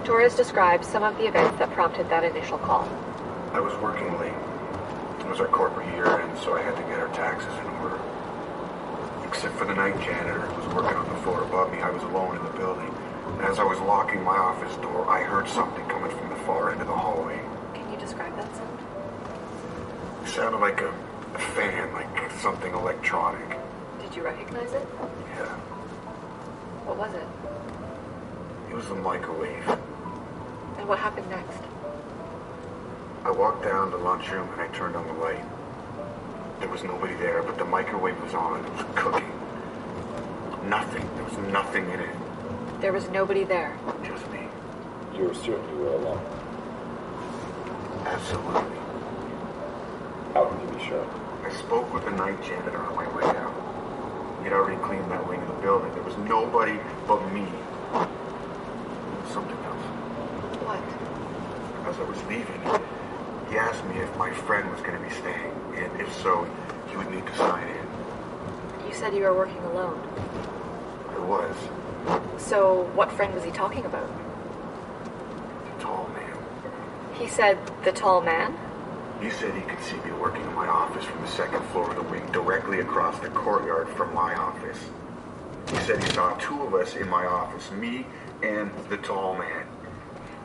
Torres describes some of the events that prompted that initial call. I was working late. It was our corporate year-end, so I had to get our taxes in order. Except for the night janitor who was working on the floor above me, I was alone in the building. And as I was locking my office door, I heard something coming from the far end of the hallway. Can you describe that sound? It sounded like a fan, like something electronic. Did you recognize it? Yeah, What was it? it was the microwave. And what happened next? I walked down to the lunchroom and I turned on the light. There was nobody there, but the microwave was on. It was cooking. Nothing. There was nothing in it. There was nobody there. Just me. You were certain you were alone. Absolutely. How can you be sure? I spoke with the night janitor on my way out. He'd already cleaned that wing of the building. There was nobody but me. Something else. What? As I was leaving, he asked me if my friend was going to be staying, and if so, he would need to sign in. You said you were working alone. I was. So, what friend was he talking about? The tall man. He said, the tall man? He said he could see me working in my office from the second floor of the wing, directly across the courtyard from my office. He said he saw 2 of us in my office, me and the tall man.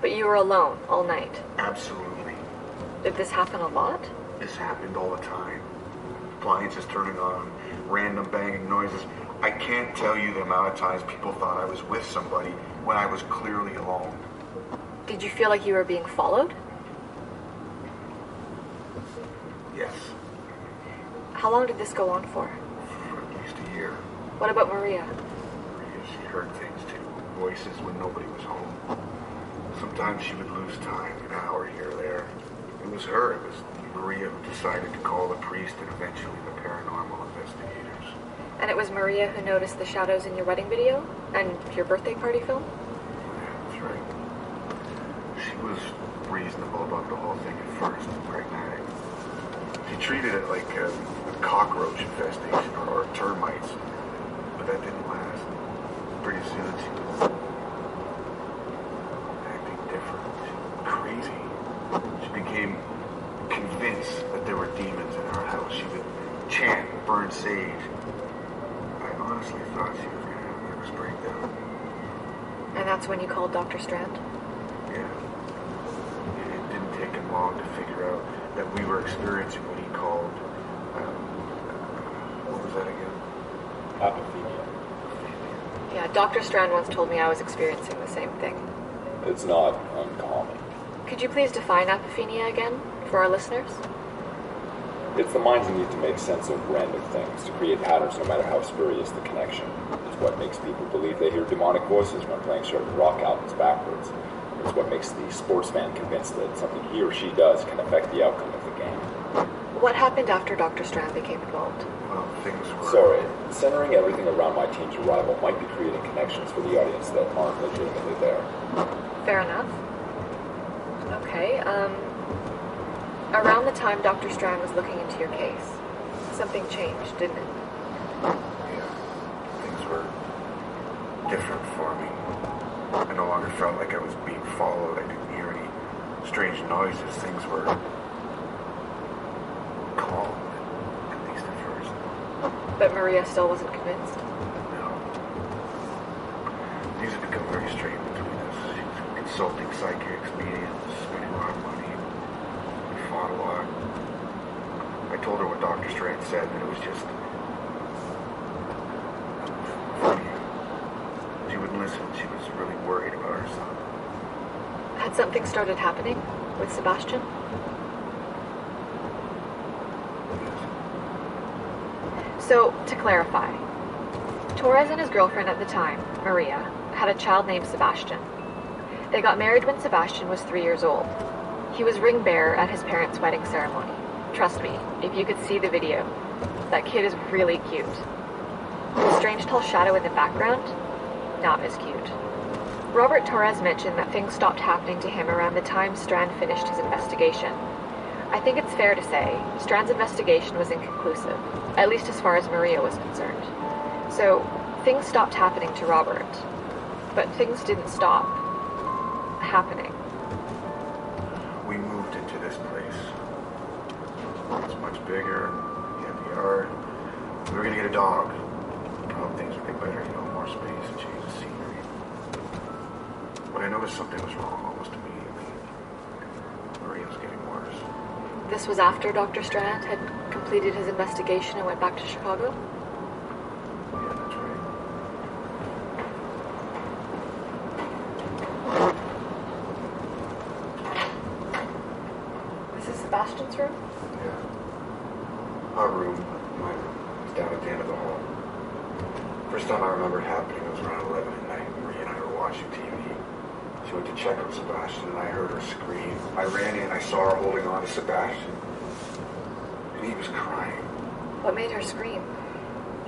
But you were alone all night. Absolutely. Did this happen a lot? This happened all the time. Appliances turning on, random banging noises. I can't tell you the amount of times people thought I was with somebody when I was clearly alone. Did you feel like you were being followed? Yes. How long did this go on for? For at least a year. What about Maria? She heard things too. Voices when nobody was home. Sometimes she would lose time, an hour here or there. It was her. It was Maria who decided to call the priest and eventually the paranormal investigators. And it was Maria who noticed the shadows in your wedding video? And your birthday party film? Yeah, that's right. She was reasonable about the whole thing at first, pragmatic. She treated it like a cockroach infestation or termites. But that didn't last. Pretty soon she was acting different. Crazy. She became convinced that there were demons in our house. She would chant, burn sage. I honestly thought she was going to have a nervous breakdown. And that's when you called Dr. Strand? Yeah. It didn't take him long to figure out that we were experiencing what he called, what was that again? Apophenia. Yeah, Dr. Strand once told me I was experiencing the same thing. It's not uncommon. Could you please define apophenia again for our listeners? It's the mind's need to make sense of random things, to create patterns no matter how spurious the connection. It's what makes people believe they hear demonic voices when playing certain rock albums backwards. It's what makes the sports fan convinced that something he or she does can affect the outcome of the game. What happened after Dr. Strand became involved? Well, things were... Sorry, centering everything around my team's arrival might be creating connections for the audience that aren't legitimately there. Fair enough. Okay, around the time Dr. Strand was looking into your case, something changed, didn't it? Yeah, things were different for me. I no longer felt like I was being followed. I didn't hear any strange noises. Things were calm, at least at first. But Maria still wasn't convinced? No. Things had become very strained between us. She was consulting psychics, mediums, spending a lot of money. We fought a lot. I told her what Dr. Strand said, and it was just funny. She wouldn't listen. She was really worried about her son. Had something started happening with Sebastian? So, to clarify, Torres and his girlfriend at the time, Maria, had a child named Sebastian. They got married when Sebastian was 3 years old. He was ring bearer at his parents' wedding ceremony. Trust me, if you could see the video, that kid is really cute. The strange tall shadow in the background, not as cute. Robert Torres mentioned that things stopped happening to him around the time Strand finished his investigation. I think it's fair to say Strand's investigation was inconclusive, at least as far as Maria was concerned. So, things stopped happening to Robert. But things didn't stop happening. We moved into this place. It's much bigger, we have the yard. We were gonna get a dog. Things would get better, more space and change the scenery. But I noticed something was wrong almost immediately. Maria was getting worse. This was after Dr. Strand had completed his investigation and went back to Chicago? Yeah, that's right. This is Sebastian's room? Yeah. Our room, my room, was down at the end of the hall. First time I remember it happening, it was around 11 at night. Maria and I were watching TV. She went to check on Sebastian, and I heard her scream. I ran in, I saw her holding on to Sebastian. And he was crying. What made her scream?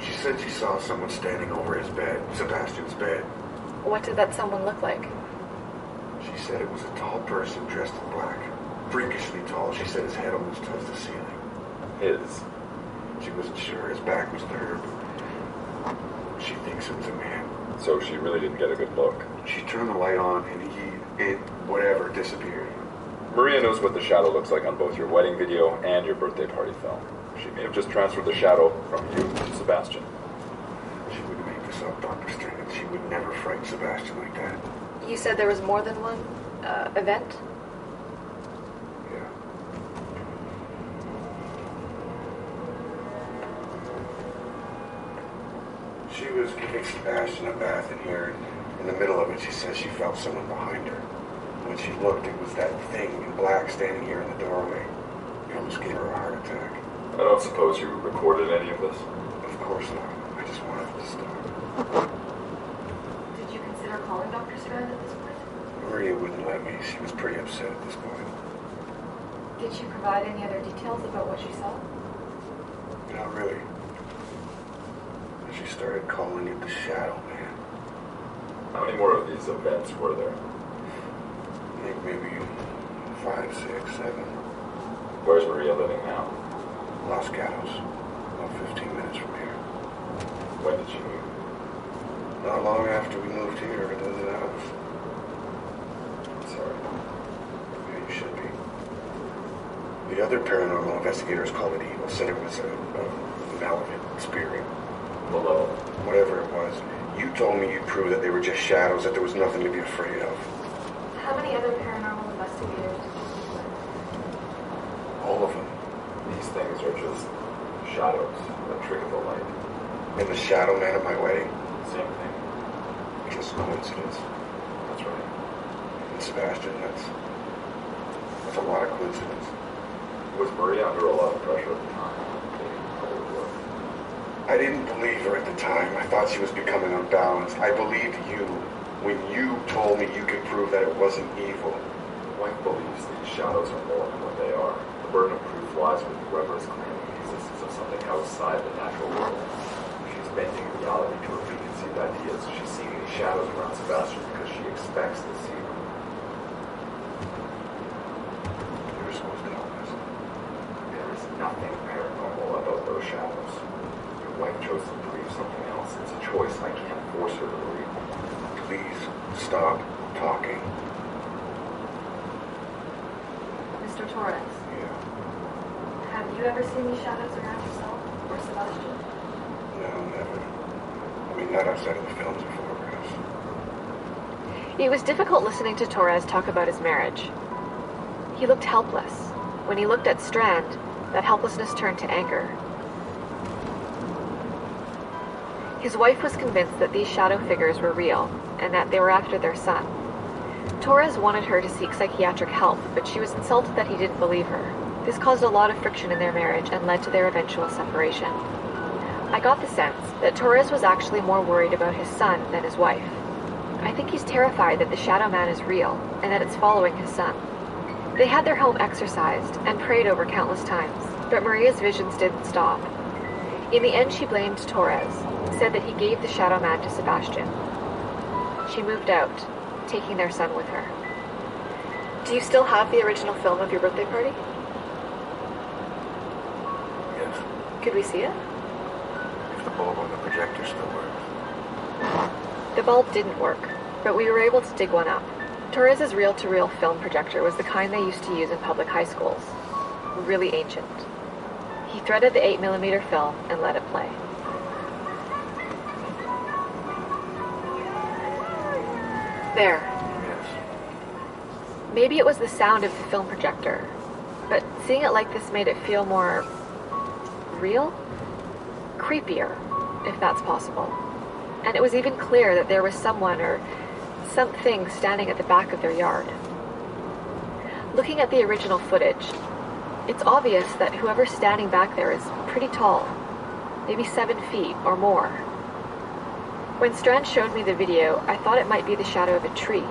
She said she saw someone standing over his bed, Sebastian's bed. What did that someone look like? She said it was a tall person dressed in black. Freakishly tall. She said his head almost touched the ceiling. His? She wasn't sure. His back was to her. She thinks it was a man. So she really didn't get a good look. She turned the light on and whatever, disappeared. Maria knows what the shadow looks like on both your wedding video and your birthday party film. She may have just transferred the shadow from you to Sebastian. She wouldn't make this up, Dr. Strand. She would never frighten Sebastian like that. You said there was more than one event? Yeah. She was giving Sebastian a bath in here, and in the middle of it, she says she felt someone behind her. When she looked, it was that thing in black standing here in the doorway. It almost gave her a heart attack. I don't suppose you recorded any of this? Of course not. I just wanted it to stop. Did you consider calling Dr. Strand at this point? Maria wouldn't let me. She was pretty upset at this point. Did she provide any other details about what she saw? Not really. She started calling it the Shadow Man. How many more of these events were there? I think maybe 5, 6, 7. Where's Maria living now? Los Gatos. About 15 minutes from here. When did she move? Not long after we moved here into the house. Sorry. Yeah, you should be. The other paranormal investigators called it evil, said it was a malevolent spirit. Below. Whatever it was. You told me you'd prove that they were just shadows, that there was nothing to be afraid of. How many other paranormal investigators did you speak with? All of them. These things are just shadows, a trick of the light. And the Shadow Man at my wedding? Same thing. Just coincidence. That's right. And Sebastian, that's a lot of coincidence. Was Maria under a lot of pressure at the time? I didn't believe her at the time. I thought she was becoming unbalanced. I believed you when you told me you could prove that it wasn't evil. Wife believes these shadows are more than what they are. The burden of proof lies with whoever is claiming the existence of something outside the natural world. She's bending reality to her preconceived ideas. She's seeing these shadows around Sebastian because she expects to see them. You were supposed to know this. There is nothing paranormal about those shadows. Your wife chose to believe something else. It's a choice I can't force her to believe. Please stop talking. Mr. Torres? Yeah. Have you ever seen these shadows around yourself or Sebastian? No, never. I mean, not outside of the films or photographs. It was difficult listening to Torres talk about his marriage. He looked helpless. When he looked at Strand, that helplessness turned to anger. His wife was convinced that these shadow figures were real, and that they were after their son. Torres wanted her to seek psychiatric help, but she was insulted that he didn't believe her. This caused a lot of friction in their marriage and led to their eventual separation. I got the sense that Torres was actually more worried about his son than his wife. I think he's terrified that the Shadow Man is real and that it's following his son. They had their home exorcised and prayed over countless times, but Maria's visions didn't stop. In the end, she blamed Torres, said that he gave the Shadow Man to Sebastian. She moved out, taking their son with her. Do you still have the original film of your birthday party? Yes. Could we see it? If the bulb on the projector still works. The bulb didn't work, but we were able to dig one up. Torres' reel-to-reel film projector was the kind they used to use in public high schools. Really ancient. He threaded the 8mm film and let it play. There. Yes. Maybe it was the sound of the film projector, but seeing it like this made it feel more real? Creepier, if that's possible. And it was even clear that there was someone or something standing at the back of their yard. Looking at the original footage, it's obvious that whoever's standing back there is pretty tall, maybe 7 feet or more. When Strand showed me the video, I thought it might be the shadow of a tree,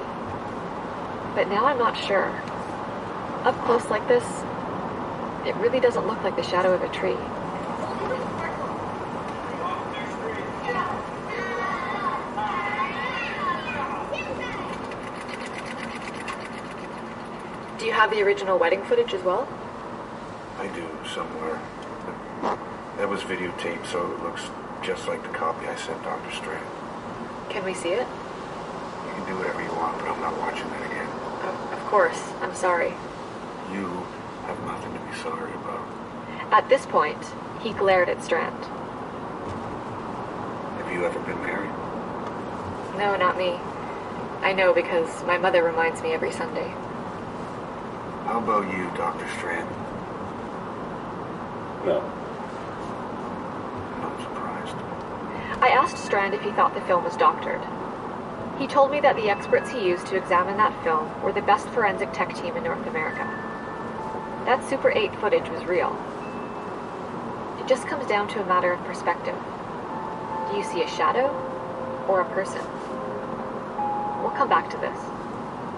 but now I'm not sure. Up close like this, it really doesn't look like the shadow of a tree. Do you have the original wedding footage as well? I do, somewhere. That was videotaped, so it looks just like the copy I sent Dr. Strand. Can we see it? You can do whatever you want, but I'm not watching that again. Of course. I'm sorry. You have nothing to be sorry about. At this point, he glared at Strand. Have you ever been married? No, not me. I know because my mother reminds me every Sunday. How about you, Dr. Strand? No. I'm surprised. I asked Strand if he thought the film was doctored. He told me that the experts he used to examine that film were the best forensic tech team in North America. That Super 8 footage was real. It just comes down to a matter of perspective. Do you see a shadow or a person? We'll come back to this.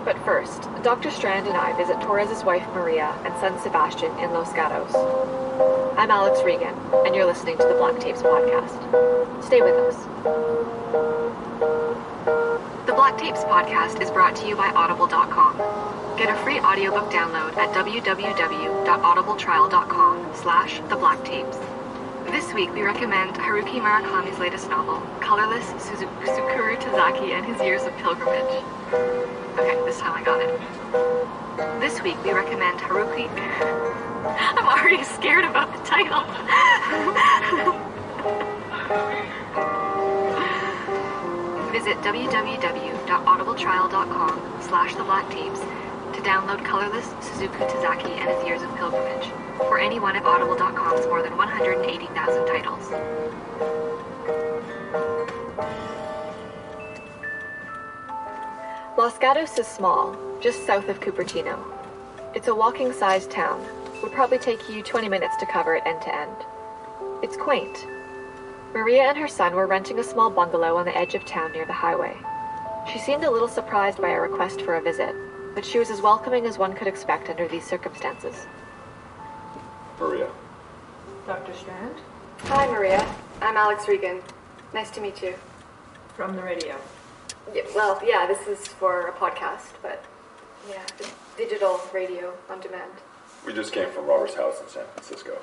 But first, Dr. Strand and I visit Torres' wife Maria and son Sebastian in Los Gatos. I'm Alex Regan, and you're listening to the Black Tapes podcast. Stay with us. The Black Tapes podcast is brought to you by Audible.com. Get a free audiobook download at www.audibletrial.com/thebblacktapes. This week we recommend Haruki Murakami's latest novel, Colorless Sukuru Tazaki and His Years of Pilgrimage. Okay, this time I got it. This week we recommend Haruki... I'm already scared about the title. Visit www.audibletrial.com/thebblacktapes to download Colorless Suzuku Tazaki and His Years of Pilgrimage, or any one of Audible.com's more than 180,000 titles. Los Gatos is small, just south of Cupertino. It's a walking-sized town. Would probably take you 20 minutes to cover it end to end. It's quaint. Maria and her son were renting a small bungalow on the edge of town near the highway. She seemed a little surprised by our request for a visit, but she was as welcoming as one could expect under these circumstances. Maria. Dr. Strand? Hi, Maria. I'm Alex Regan. Nice to meet you. From the radio. Yeah, this is for a podcast, but yeah, digital radio on demand. We just came from Robert's house in San Francisco.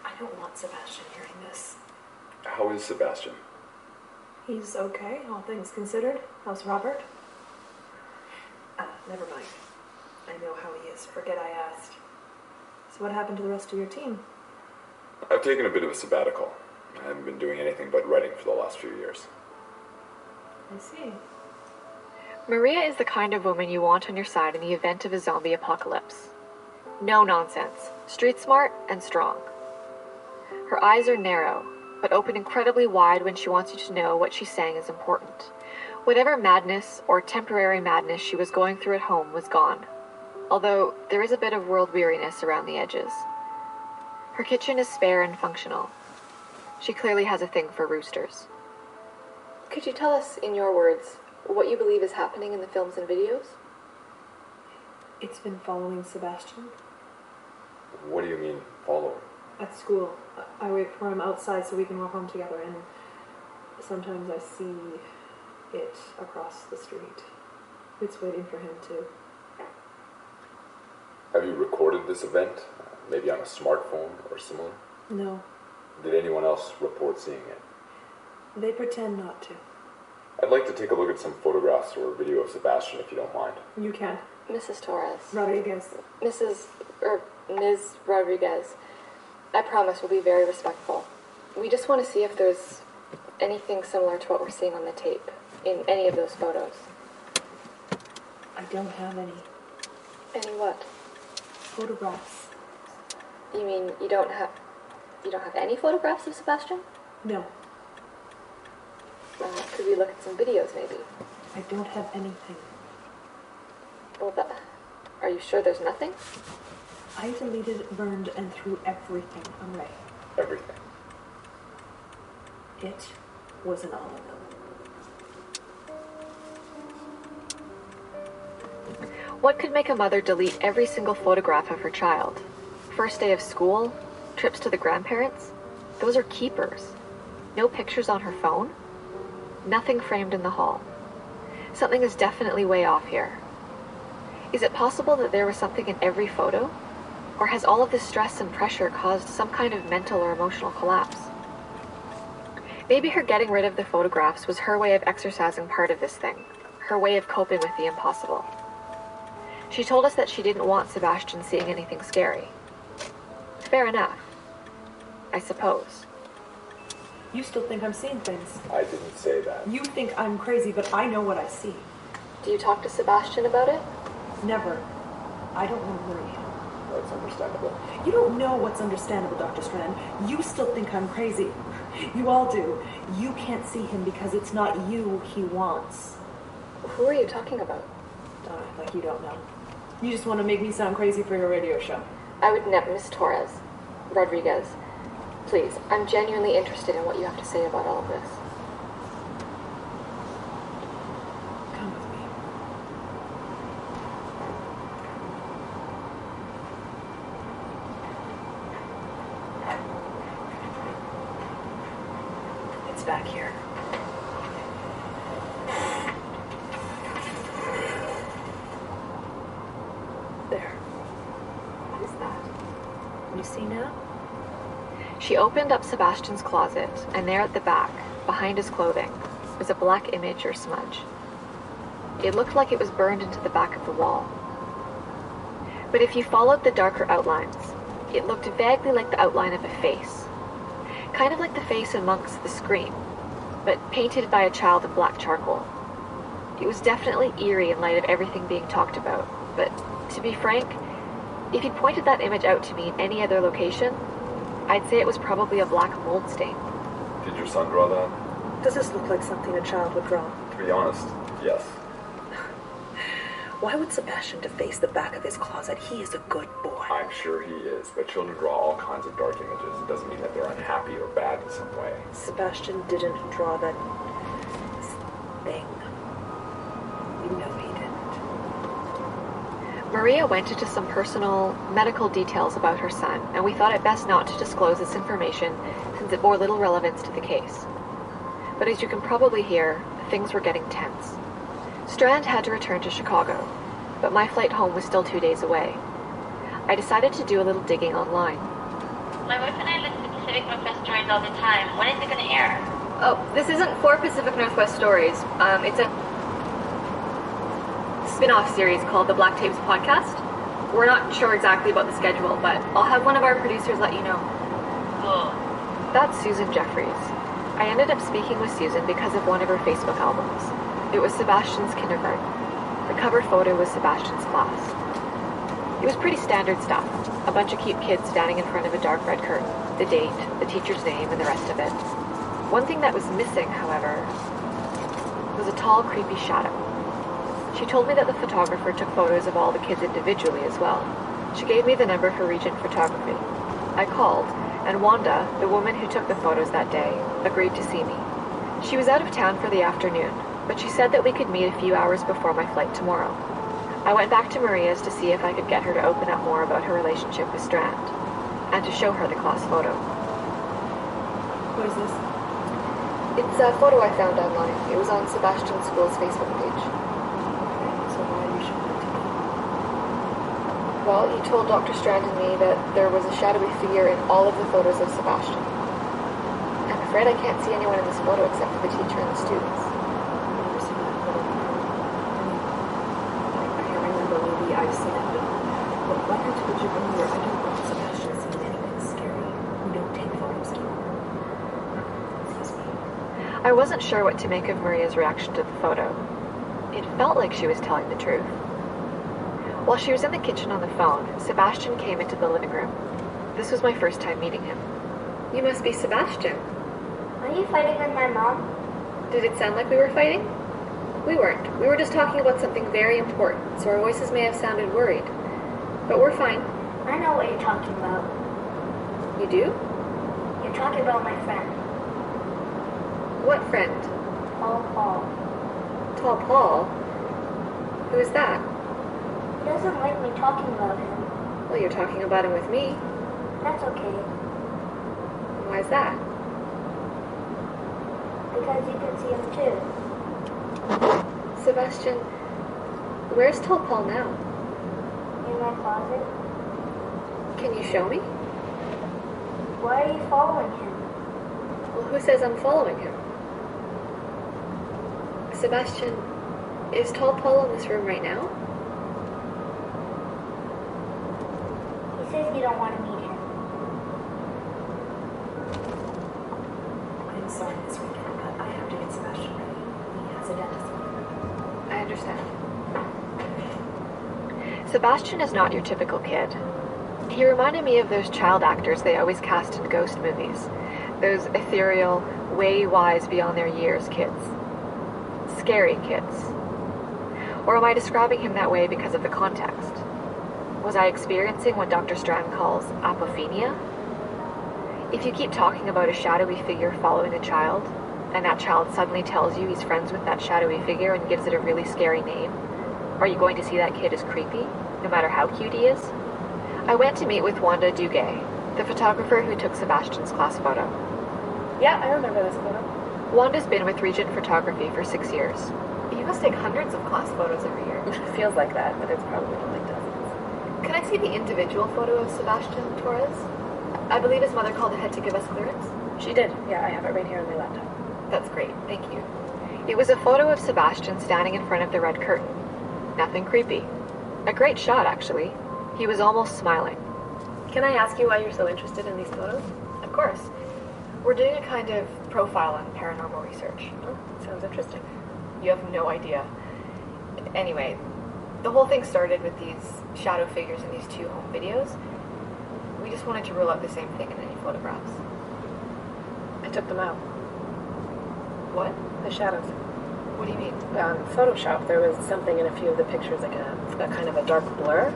I don't want Sebastian hearing this. How is Sebastian? He's okay, all things considered. How's Robert? Never mind. I know how he is. Forget I asked. So what happened to the rest of your team? I've taken a bit of a sabbatical. I haven't been doing anything but writing for the last few years. I see. Maria is the kind of woman you want on your side in the event of a zombie apocalypse. No nonsense, street smart and strong. Her eyes are narrow, but open incredibly wide when she wants you to know what she's saying is important. Whatever madness or temporary madness she was going through at home was gone, although there is a bit of world weariness around the edges. Her kitchen is spare and functional. She clearly has a thing for roosters. Could you tell us, in your words, what you believe is happening in the films and videos? It's been following Sebastian. What do you mean, following? At school. I wait for him outside so we can walk home together, and sometimes I see it across the street. It's waiting for him too. Have you recorded this event? Maybe on a smartphone or similar? No. Did anyone else report seeing it? They pretend not to. I'd like to take a look at some photographs or video of Sebastian, if you don't mind. You can. Mrs. Torres. Rodriguez. Ms. Rodriguez. I promise we'll be very respectful. We just want to see if there's anything similar to what we're seeing on the tape in any of those photos. I don't have any. Any what? Photographs. You mean you don't have any photographs of Sebastian? No. Could we look at some videos, maybe? I don't have anything. Well, are you sure there's nothing? I deleted, burned, and threw everything away. Everything? It wasn't all of them. What could make a mother delete every single photograph of her child? First day of school? Trips to the grandparents? Those are keepers. No pictures on her phone? Nothing framed in the hall. Something is definitely way off here. Is it possible that there was something in every photo? Or has all of this stress and pressure caused some kind of mental or emotional collapse? Maybe her getting rid of the photographs was her way of exercising part of this thing, her way of coping with the impossible. She told us that she didn't want Sebastian seeing anything scary. Fair enough, I suppose. You still think I'm seeing things. I didn't say that. You think I'm crazy, but I know what I see. Do you talk to Sebastian about it? Never. I don't want to worry him. That's understandable. You don't know what's understandable, Dr. Strand. You still think I'm crazy. You all do. You can't see him because it's not you he wants. Who are you talking about? Don't act like you don't know. You just want to make me sound crazy for your radio show. I would never, Miss Torres. Rodriguez. Please, I'm genuinely interested in what you have to say about all of this. Come with me. It's back here. There. What is that? You see now? She opened up Sebastian's closet, and there at the back, behind his clothing, was a black image or smudge. It looked like it was burned into the back of the wall. But if you followed the darker outlines, it looked vaguely like the outline of a face. Kind of like the face amongst The Scream, but painted by a child in black charcoal. It was definitely eerie in light of everything being talked about, but to be frank, if you'd pointed that image out to me in any other location, I'd say it was probably a black mold stain. Did your son draw that? Does this look like something a child would draw? To be honest, yes. Why would Sebastian deface the back of his closet? He is a good boy. I'm sure he is, but children draw all kinds of dark images. It doesn't mean that they're unhappy or bad in some way. Sebastian didn't draw that thing. You know he didn't. Maria went into some personal medical details about her son, and we thought it best not to disclose this information since it bore little relevance to the case. But as you can probably hear, things were getting tense. Strand had to return to Chicago, but my flight home was still 2 days away. I decided to do a little digging online. My wife and I listen to Pacific Northwest Stories all the time. When is it going to air? Oh, this isn't for Pacific Northwest Stories. It's a spin-off series called the Black Tapes Podcast. We're not sure exactly about the schedule, but I'll have one of our producers let you know. Cool. That's Susan Jeffries. I ended up speaking with Susan because of one of her Facebook albums. It was Sebastian's kindergarten. The cover photo was Sebastian's class. It was pretty standard stuff. A bunch of cute kids standing in front of a dark red curtain, the date, the teacher's name, and the rest of it. One thing that was missing, however, was a tall, creepy shadow. She told me that the photographer took photos of all the kids individually as well. She gave me the number for Regent Photography. I called, and Wanda, the woman who took the photos that day, agreed to see me. She was out of town for the afternoon, but she said that we could meet a few hours before my flight tomorrow. I went back to Maria's to see if I could get her to open up more about her relationship with Strand, and to show her the class photo. What is this? It's a photo I found online. It was on Sebastian's school's Facebook page. So why are you showing it to me? Well, he told Dr. Strand and me that there was a shadowy figure in all of the photos of Sebastian. I'm afraid I can't see anyone in this photo except for the teacher and the students. I've seen it, but like I told you earlier, I don't want Sebastian seeing anything scary. We don't take photos anymore. Excuse me. I wasn't sure what to make of Maria's reaction to the photo. It felt like she was telling the truth. While she was in the kitchen on the phone, Sebastian came into the living room. This was my first time meeting him. You must be Sebastian. Are you fighting with my mom? Did it sound like we were fighting? We weren't. We were just talking about something very important, so our voices may have sounded worried. But we're fine. I know what you're talking about. You do? You're talking about my friend. What friend? Tall Paul. Tall Paul? Who is that? He doesn't like me talking about him. Well, you're talking about him with me. That's okay. Why is that? Because you can see him too. Sebastian, where's Tall Paul now? In my closet. Can you show me? Why are you following him? Well, who says I'm following him? Sebastian, is Tall Paul in this room right now? He says you don't want to meet him. I'm sorry this weekend, but I have to get Sebastian ready. He has a dentist appointment. I understand. Sebastian is not your typical kid. He reminded me of those child actors they always cast in ghost movies. Those ethereal, way wise beyond their years kids. Scary kids. Or am I describing him that way because of the context? Was I experiencing what Dr. Strand calls apophenia? If you keep talking about a shadowy figure following a child, and that child suddenly tells you he's friends with that shadowy figure and gives it a really scary name, are you going to see that kid as creepy, no matter how cute he is? I went to meet with Wanda Duguay, the photographer who took Sebastian's class photo. Yeah, I remember this photo. Wanda's been with Regent Photography for 6 years. You must take hundreds of class photos every year. It feels like that, but it's probably only dozens. Can I see the individual photo of Sebastian Torres? I believe his mother called ahead to give us clearance. She did. Yeah, I have it right here on my laptop. That's great, thank you. It was a photo of Sebastian standing in front of the red curtain. Nothing creepy. A great shot, actually. He was almost smiling. Can I ask you why you're so interested in these photos? Of course. We're doing a kind of profile on paranormal research. Oh, sounds interesting. You have no idea. Anyway, the whole thing started with these shadow figures in these 2 home videos. We just wanted to rule out the same thing in any photographs. I took them out. What? The shadows. What do you mean? On Photoshop, there was something in a few of the pictures, like a kind of a dark blur.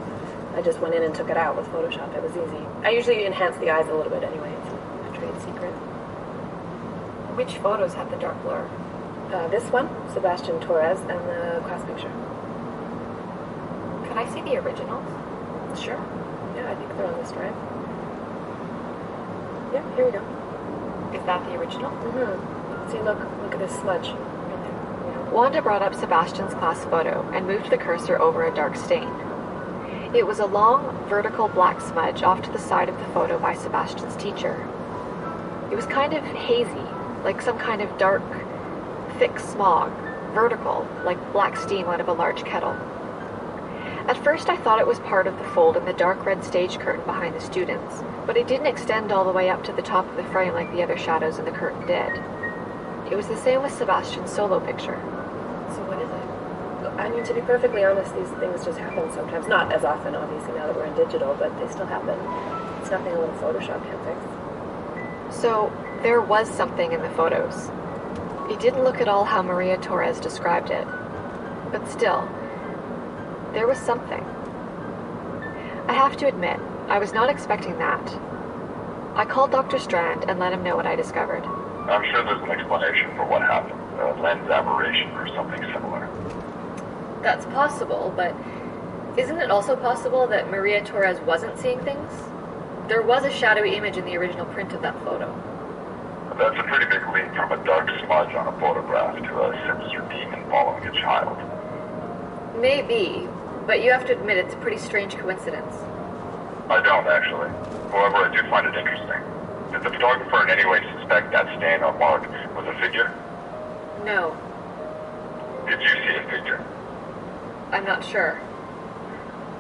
I just went in and took it out with Photoshop. It was easy. I usually enhance the eyes a little bit anyway. It's a trade secret. Which photos have the dark blur? This one, Sebastian Torres, and the class picture. Can I see the originals? Sure. Yeah, I think they're on this drive. Yeah, here we go. Is that the original? Mm-hmm. See, look at this smudge. Right there. Yeah. Wanda brought up Sebastian's class photo and moved the cursor over a dark stain. It was a long, vertical black smudge off to the side of the photo by Sebastian's teacher. It was kind of hazy, like some kind of dark, thick smog, vertical, like black steam out of a large kettle. At first I thought it was part of the fold in the dark red stage curtain behind the students, but it didn't extend all the way up to the top of the frame like the other shadows in the curtain did. It was the same with Sebastian's solo picture. So what is it? I mean, to be perfectly honest, these things just happen sometimes. Not as often, obviously, now that we're in digital, but they still happen. It's nothing a little Photoshop can't fix. So there was something in the photos. It didn't look at all how Maria Torres described it, but still, there was something. I have to admit, I was not expecting that. I called Dr. Strand and let him know what I discovered. I'm sure there's an explanation for what happened. Lens aberration or something similar. That's possible, but isn't it also possible that Maria Torres wasn't seeing things? There was a shadowy image in the original print of that photo. That's a pretty big leap from a dark smudge on a photograph to a sinister demon following a child. Maybe, but you have to admit it's a pretty strange coincidence. I don't, actually. However, I do find it interesting. Did the photographer in any way suspect that stain or mark was a figure? No. Did you see a figure? I'm not sure.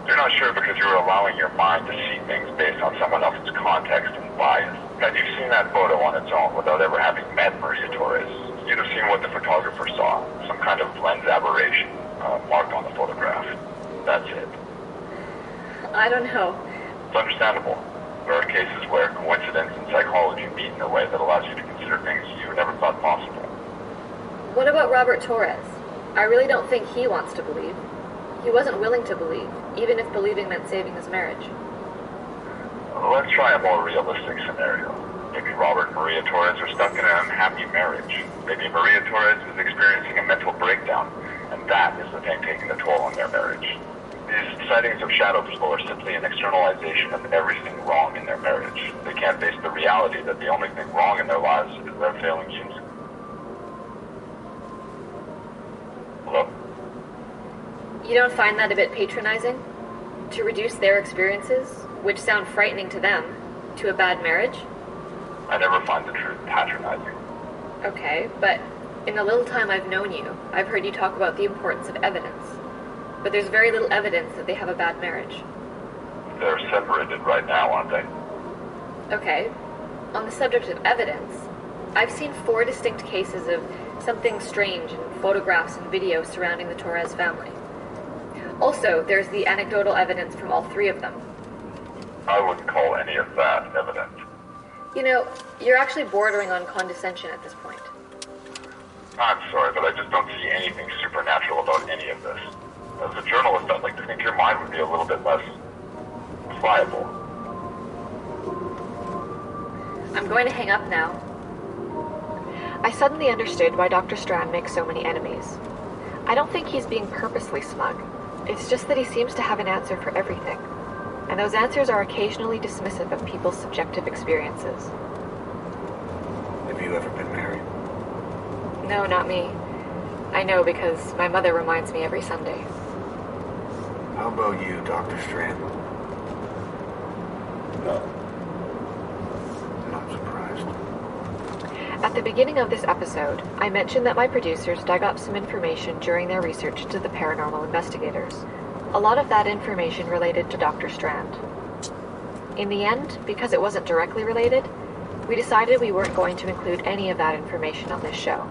You're not sure because you were allowing your mind to see things based on someone else's context and bias. Had you seen that photo on its own without ever having met Maria Torres, you'd have seen what the photographer saw. Some kind of lens aberration marked on the photograph. That's it. I don't know. It's understandable. There are cases where coincidence and psychology meet in a way that allows you to consider things you never thought possible. What about Robert Torres? I really don't think he wants to believe. He wasn't willing to believe, even if believing meant saving his marriage. Let's try a more realistic scenario. Maybe Robert and Maria Torres are stuck in an unhappy marriage. Maybe Maria Torres is experiencing a mental breakdown, and that is the thing taking a toll on their marriage. These sightings of shadow people are simply an externalization of everything wrong in their marriage. They can't face the reality that the only thing wrong in their lives is their failing union. Hello? You don't find that a bit patronizing? To reduce their experiences, which sound frightening to them, to a bad marriage? I never find the truth patronizing. Okay, but in the little time I've known you, I've heard you talk about the importance of evidence. But there's very little evidence that they have a bad marriage. They're separated right now, aren't they? Okay. On the subject of evidence, I've seen 4 distinct cases of something strange in photographs and videos surrounding the Torres family. Also, there's the anecdotal evidence from all 3 of them. I wouldn't call any of that evident. You know, you're actually bordering on condescension at this point. I'm sorry, but I just don't see anything supernatural about any of this. As a journalist, I'd like to think your mind would be a little bit less pliable. I'm going to hang up now. I suddenly understood why Dr. Strand makes so many enemies. I don't think he's being purposely smug. It's just that he seems to have an answer for everything. And those answers are occasionally dismissive of people's subjective experiences. Have you ever been married? No, not me. I know because my mother reminds me every Sunday. How about you, Dr. Strand? No. I'm not surprised. At the beginning of this episode, I mentioned that my producers dug up some information during their research into the paranormal investigators. A lot of that information related to Dr. Strand. In the end, because it wasn't directly related, we decided we weren't going to include any of that information on this show.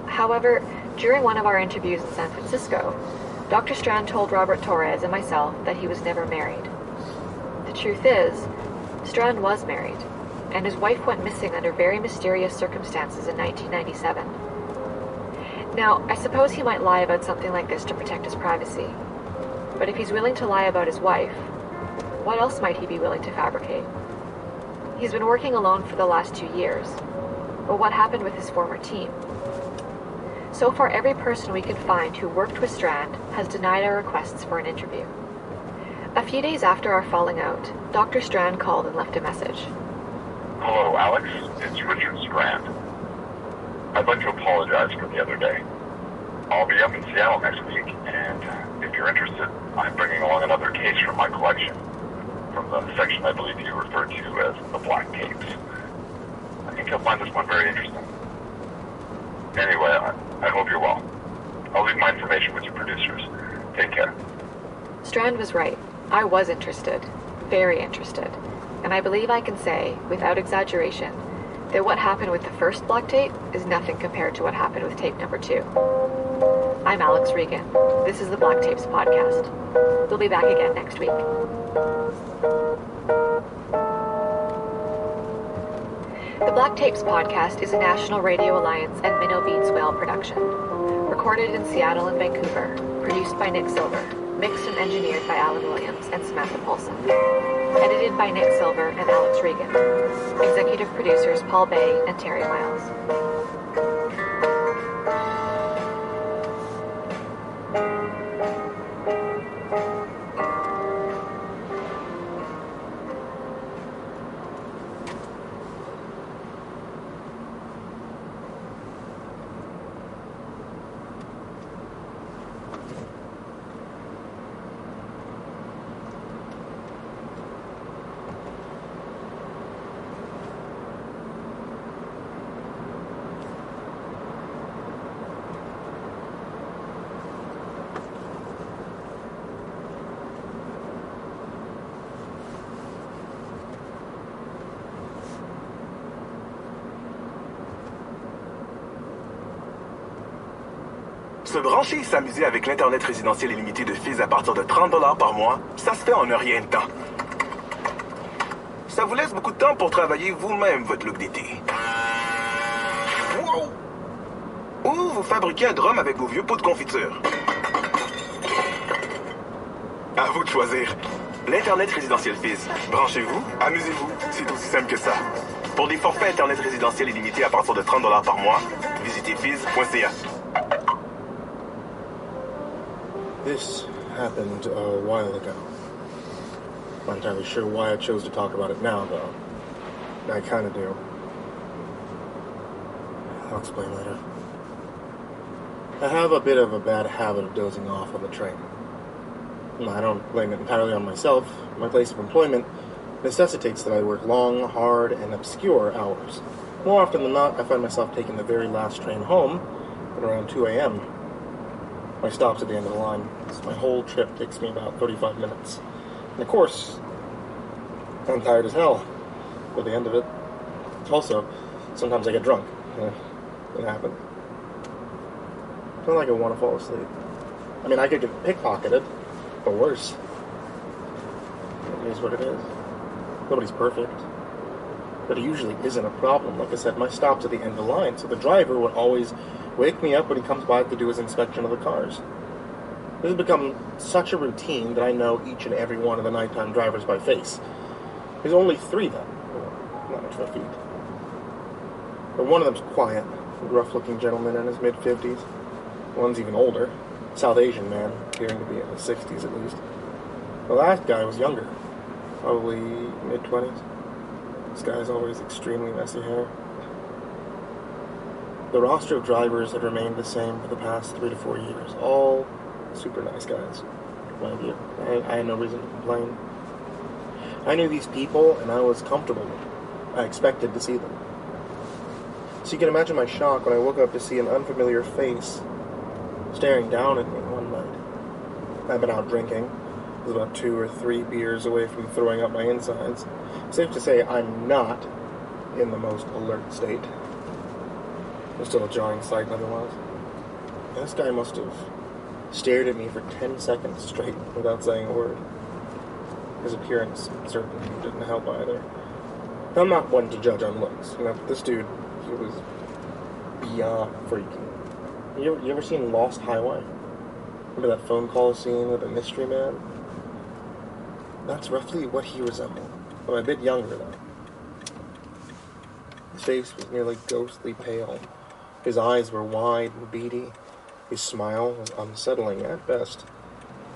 However, during one of our interviews in San Francisco, Dr. Strand told Robert Torres and myself that he was never married. The truth is, Strand was married, and his wife went missing under very mysterious circumstances in 1997. Now, I suppose he might lie about something like this to protect his privacy. But if he's willing to lie about his wife, what else might he be willing to fabricate? He's been working alone for the last 2 years. But what happened with his former team? So far, every person we can find who worked with Strand has denied our requests for an interview. A few days after our falling out, Dr. Strand called and left a message. Hello, Alex. It's Richard Strand. I'd like to apologize for the other day. I'll be up in Seattle next week, and if you're interested, I'm bringing along another case from my collection, from the section I believe you referred to as the Black Tapes. I think you'll find this one very interesting. Anyway, I hope you're well. I'll leave my information with your producers. Take care. Strand was right. I was interested. Very interested. And I believe I can say, without exaggeration, that what happened with the first Black Tape is nothing compared to what happened with tape number 2. I'm Alex Regan. This is the Black Tapes podcast. We'll be back again next week. The Black Tapes podcast is a National Radio Alliance and Minnow Beats Whale production. Recorded in Seattle and Vancouver. Produced by Nick Silver. Mixed and engineered by Alan Williams and Samantha Paulson. Edited by Nick Silver and Alex Regan. Executive producers Paul Bay and Terry Miles. Se brancher et s'amuser avec l'Internet résidentiel illimité de Fizz à partir de 30$ par mois, ça se fait en un rien de temps. Ça vous laisse beaucoup de temps pour travailler vous-même votre look d'été. Wow! Ou vous fabriquez un drum avec vos vieux pots de confiture. À vous de choisir. L'Internet résidentiel Fizz. Branchez-vous, amusez-vous, c'est aussi simple que ça. Pour des forfaits Internet résidentiel illimité à partir de 30$ par mois, visitez fizz.ca. This happened a while ago. I'm not entirely sure why I chose to talk about it now, though. I kind of do. I'll explain later. I have a bit of a bad habit of dozing off on the train. I don't blame it entirely on myself. My place of employment necessitates that I work long, hard, and obscure hours. More often than not, I find myself taking the very last train home at around 2 a.m. My stop's at the end of the line, so my whole trip takes me about 35 minutes. And of course, I'm tired as hell by the end of it. Also, sometimes I get drunk. It happens. It's not like I want to fall asleep. I mean, I could get pickpocketed, or worse. It is what it is. Nobody's perfect. But it usually isn't a problem. Like I said, my stop's at the end of the line, so the driver would always wake me up when he comes by to do his inspection of the cars. This has become such a routine that I know each and every one of the nighttime drivers by face. There's only 3 of them. Not much of a feat. But one of them's quiet, a rough-looking gentleman in his mid-50s. One's even older, South Asian man, appearing to be in his 60s at least. The last guy was younger, probably mid-20s. This guy's always extremely messy hair. The roster of drivers had remained the same for the past 3 to 4 years. All super nice guys, mind you. I had no reason to complain. I knew these people, and I was comfortable with them. I expected to see them. So you can imagine my shock when I woke up to see an unfamiliar face staring down at me one night. I'd been out drinking. I was about 2 or 3 beers away from throwing up my insides. Safe to say, I'm not in the most alert state. It was still a jarring sight nonetheless. This guy must have stared at me for 10 seconds straight without saying a word. His appearance certainly didn't help either. I'm not one to judge on looks, but this dude, he was beyond freaky. You ever seen Lost Highway? Remember that phone call scene with the mystery man? That's roughly what he resembled. But a bit younger, though. His face was nearly ghostly pale. His eyes were wide and beady. His smile was unsettling at best,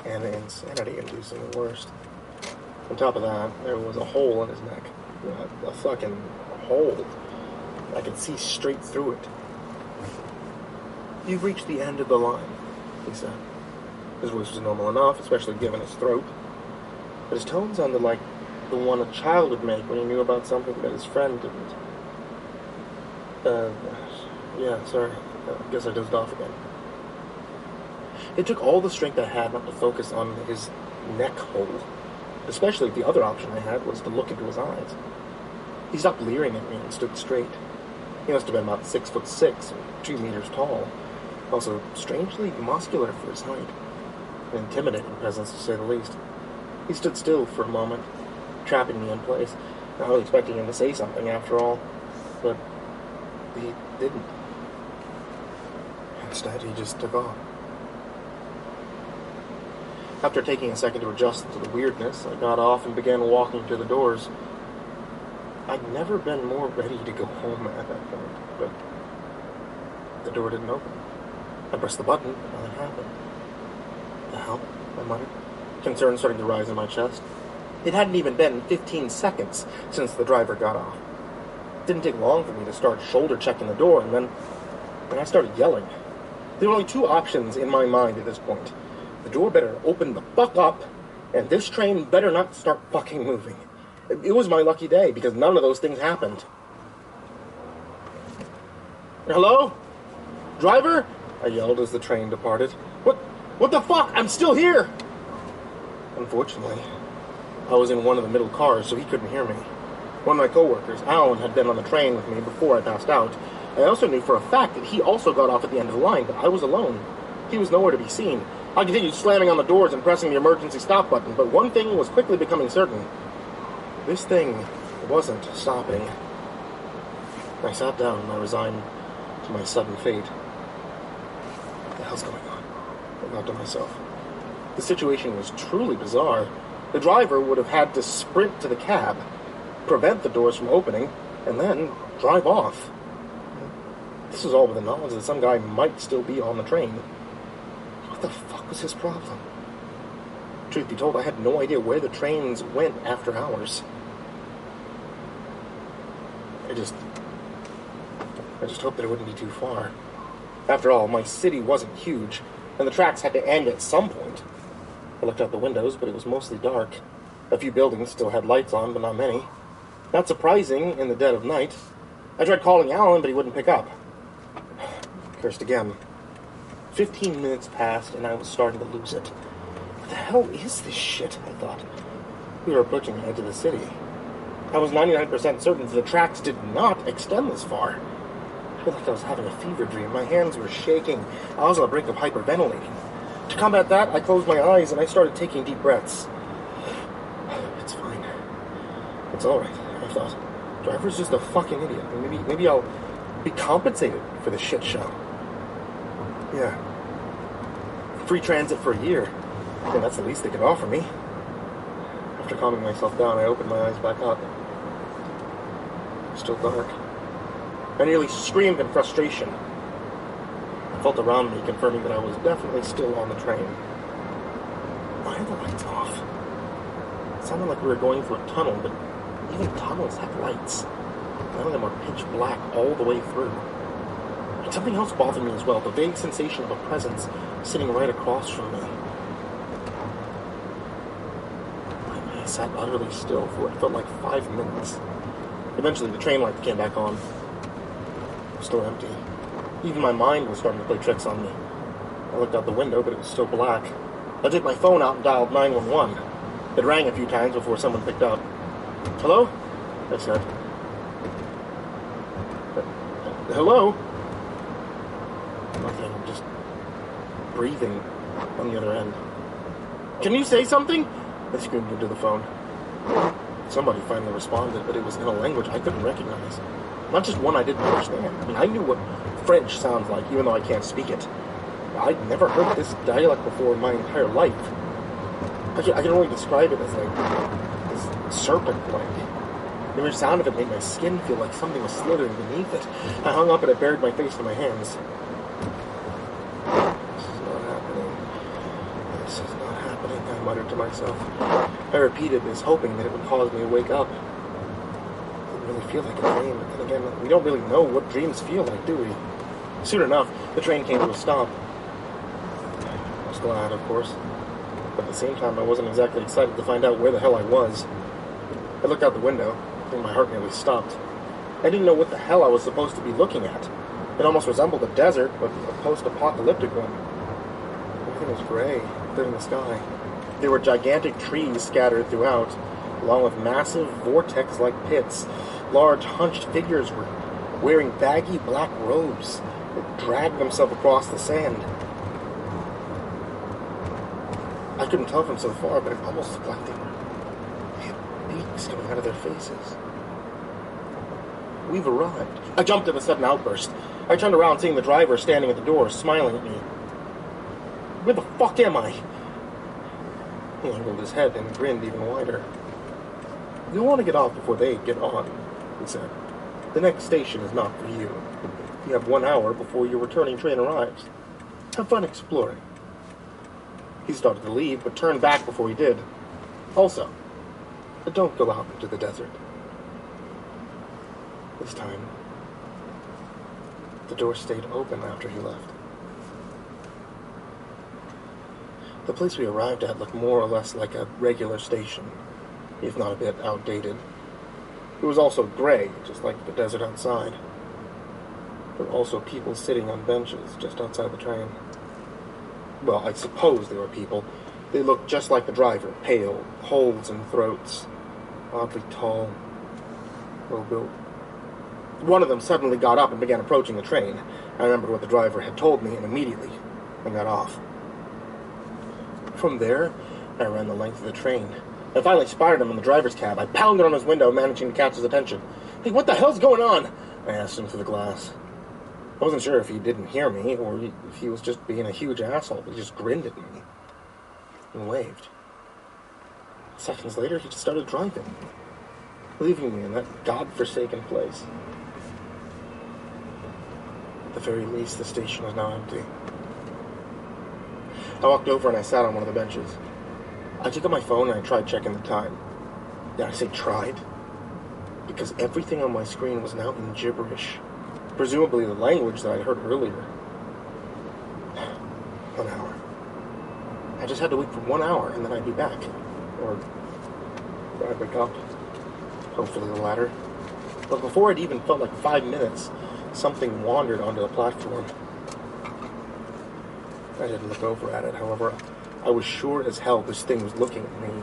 and insanity-inducing at worst. On top of that, there was a hole in his neck. A fucking hole. I could see straight through it. "You've reached the end of the line," he said. His voice was normal enough, especially given his throat. But his tone sounded like the one a child would make when he knew about something that his friend didn't. Yeah, sorry. I guess I dozed off again. It took all the strength I had not to focus on his neck hole. Especially if the other option I had was to look into his eyes. He stopped leering at me and stood straight. He must have been about 6'6" or 2 meters tall. Also strangely muscular for his height. An intimidating presence, to say the least. He stood still for a moment, trapping me in place. Not really expecting him to say something, after all. But he didn't. Instead, he just took off. After taking a second to adjust to the weirdness, I got off and began walking to the doors. I'd never been more ready to go home at that point, but the door didn't open. I pressed the button, and nothing happened. The hell? I muttered, concern starting to rise in my chest. It hadn't even been 15 seconds since the driver got off. It didn't take long for me to start shoulder checking the door, and then I started yelling. There were only two options in my mind at this point. The door better open the fuck up, and this train better not start fucking moving. It was my lucky day, because none of those things happened. Hello? Driver? I yelled as the train departed. What the fuck? I'm still here! Unfortunately, I was in one of the middle cars, so he couldn't hear me. One of my coworkers, Alan, had been on the train with me before I passed out. I also knew for a fact that he also got off at the end of the line, but I was alone. He was nowhere to be seen. I continued slamming on the doors and pressing the emergency stop button, but one thing was quickly becoming certain. This thing wasn't stopping. I sat down and I resigned to my sudden fate. What the hell's going on? I thought to myself. The situation was truly bizarre. The driver would have had to sprint to the cab, prevent the doors from opening, and then drive off. This was all with the knowledge that some guy might still be on the train. What the fuck was his problem? Truth be told, I had no idea where the trains went after hours. I just hoped that it wouldn't be too far. After all, my city wasn't huge, and the tracks had to end at some point. I looked out the windows, but it was mostly dark. A few buildings still had lights on, but not many. Not surprising in the dead of night. I tried calling Alan, but he wouldn't pick up. Cursed again. 15 minutes passed, and I was starting to lose it. What the hell is this shit? I thought. We were approaching the edge of the city. I was 99% certain that the tracks did not extend this far. I felt like I was having a fever dream. My hands were shaking. I was on the brink of hyperventilating. To combat that, I closed my eyes and I started taking deep breaths. It's fine. It's alright, I thought. Driver's just a fucking idiot. Maybe I'll be compensated for this shit show. Yeah. Free transit for a year. Yeah, that's the least they could offer me. After calming myself down, I opened my eyes back up. Still dark. I nearly screamed in frustration. I felt around me, confirming that I was definitely still on the train. Why are the lights off? It sounded like we were going through a tunnel, but even tunnels have lights. None of them are pitch black all the way through. And something else bothered me as well, the vague sensation of a presence sitting right across from me. I sat utterly still for what felt like 5 minutes. Eventually, the train lights came back on. It was still empty. Even my mind was starting to play tricks on me. I looked out the window, but it was still black. I took my phone out and dialed 911. It rang a few times before someone picked up. Hello? I said. Hello? Nothing, just breathing on the other end. Can you say something? I screamed into the phone. Somebody finally responded, but it was in a language I couldn't recognize. Not just one I didn't understand. I mean, I knew what French sounds like, even though I can't speak it. I'd never heard this dialect before in my entire life. I can only describe it as like this serpent-like. The mere sound of it made my skin feel like something was slithering beneath it. I hung up and I buried my face in my hands. This is not happening. This is not happening, I muttered to myself. I repeated this, hoping that it would cause me to wake up. It didn't really feel like a dream, but then again, we don't really know what dreams feel like, do we? Soon enough, the train came to a stop. I was glad, of course. But at the same time, I wasn't exactly excited to find out where the hell I was. I looked out the window, and my heart nearly stopped. I didn't know what the hell I was supposed to be looking at. It almost resembled a desert, but a post-apocalyptic one. Everything was gray, clear in the sky. There were gigantic trees scattered throughout, along with massive vortex-like pits. Large, hunched figures were wearing baggy black robes that dragged themselves across the sand. I couldn't tell from so far, but it almost looked like they had beaks coming out of their faces. We've arrived. I jumped in a sudden outburst. I turned around, seeing the driver standing at the door, smiling at me. Where the fuck am I? He angled his head and grinned even wider. "You'll want to get off before they get on," he said. "The next station is not for you. You have 1 hour before your returning train arrives. Have fun exploring." He started to leave, but turned back before he did. "Also, don't go out into the desert." This time, the door stayed open after he left. The place we arrived at looked more or less like a regular station, if not a bit outdated. It was also gray, just like the desert outside. There were also people sitting on benches just outside the train. Well, I suppose they were people. They looked just like the driver, pale, holes in throats, oddly tall, well-built. One of them suddenly got up and began approaching the train. I remembered what the driver had told me, and immediately I got off. From there, I ran the length of the train. I finally spotted him in the driver's cab. I pounded on his window, managing to catch his attention. "Hey, what the hell's going on?" I asked him through the glass. I wasn't sure if he didn't hear me, or if he was just being a huge asshole, but he just grinned at me and waved. Seconds later, he just started driving, leaving me in that godforsaken place. At the very least, the station was now empty. I walked over and I sat on one of the benches. I took out my phone and I tried checking the time. Yeah, I say tried, because everything on my screen was now in gibberish, presumably the language that I'd heard earlier. 1 hour. I just had to wait for 1 hour and then I'd be back. Or I'd wake up. Hopefully the latter. But before it even felt like 5 minutes, something wandered onto the platform. I didn't look over at it, however. I was sure as hell this thing was looking at me.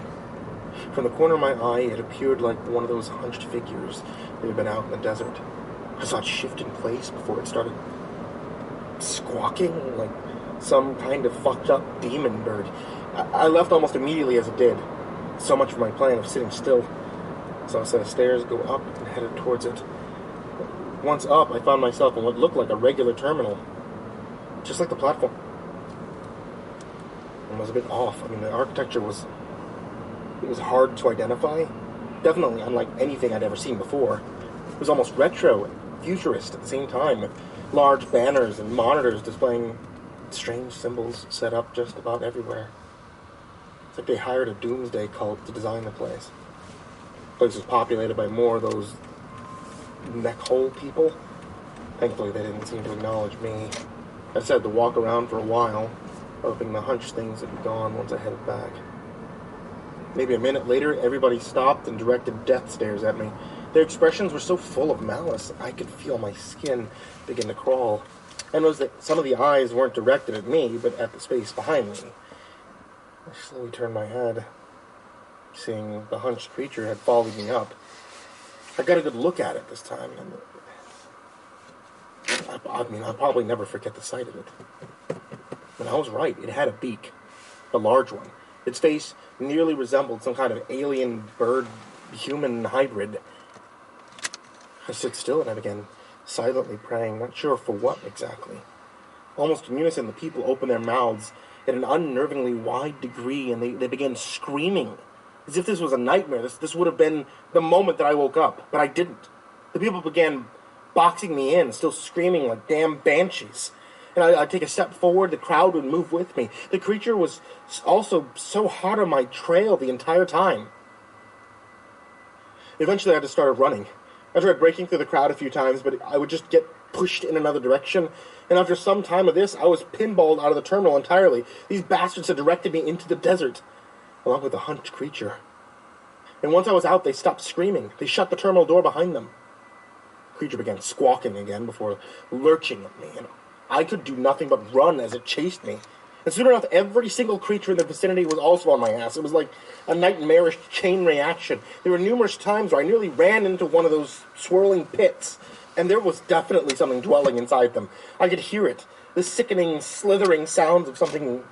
From the corner of my eye, it appeared like one of those hunched figures that had been out in the desert. I saw it shift in place before it started squawking like some kind of fucked up demon bird. I left almost immediately as it did. So much for my plan of sitting still. Saw a set of stairs go up and headed towards it. Once up, I found myself in what looked like a regular terminal. Just like the platform. It was a bit off. I mean, the architecture was hard to identify. Definitely unlike anything I'd ever seen before. It was almost retro and futurist at the same time, with large banners and monitors displaying strange symbols set up just about everywhere. It's like they hired a doomsday cult to design the place. The place was populated by more of those neck-hole people. Thankfully, they didn't seem to acknowledge me. I decided to walk around for a while, hoping the hunch things would be gone once I headed back. Maybe a minute later, everybody stopped and directed death stares at me. Their expressions were so full of malice, I could feel my skin begin to crawl. I noticed that some of the eyes weren't directed at me, but at the space behind me. I slowly turned my head, seeing the hunched creature had followed me up. I got a good look at it this time, and I'll probably never forget the sight of it. And I was right, it had a beak. A large one. Its face nearly resembled some kind of alien bird-human hybrid. I stood still and I began silently praying, not sure for what exactly. Almost in unison, the people opened their mouths at an unnervingly wide degree, and they began screaming, as if this was a nightmare. This would have been the moment that I woke up, but I didn't. The people began boxing me in, still screaming like damn banshees. And I'd take a step forward, the crowd would move with me. The creature was also so hot on my trail the entire time. Eventually I just started running. I tried breaking through the crowd a few times, but I would just get pushed in another direction. And after some time of this, I was pinballed out of the terminal entirely. These bastards had directed me into the desert, along with the hunched creature. And once I was out, they stopped screaming. They shut the terminal door behind them. The creature began squawking again before lurching at me, and I could do nothing but run as it chased me. And soon enough, every single creature in the vicinity was also on my ass. It was like a nightmarish chain reaction. There were numerous times where I nearly ran into one of those swirling pits, and there was definitely something dwelling inside them. I could hear it, the sickening, slithering sounds of something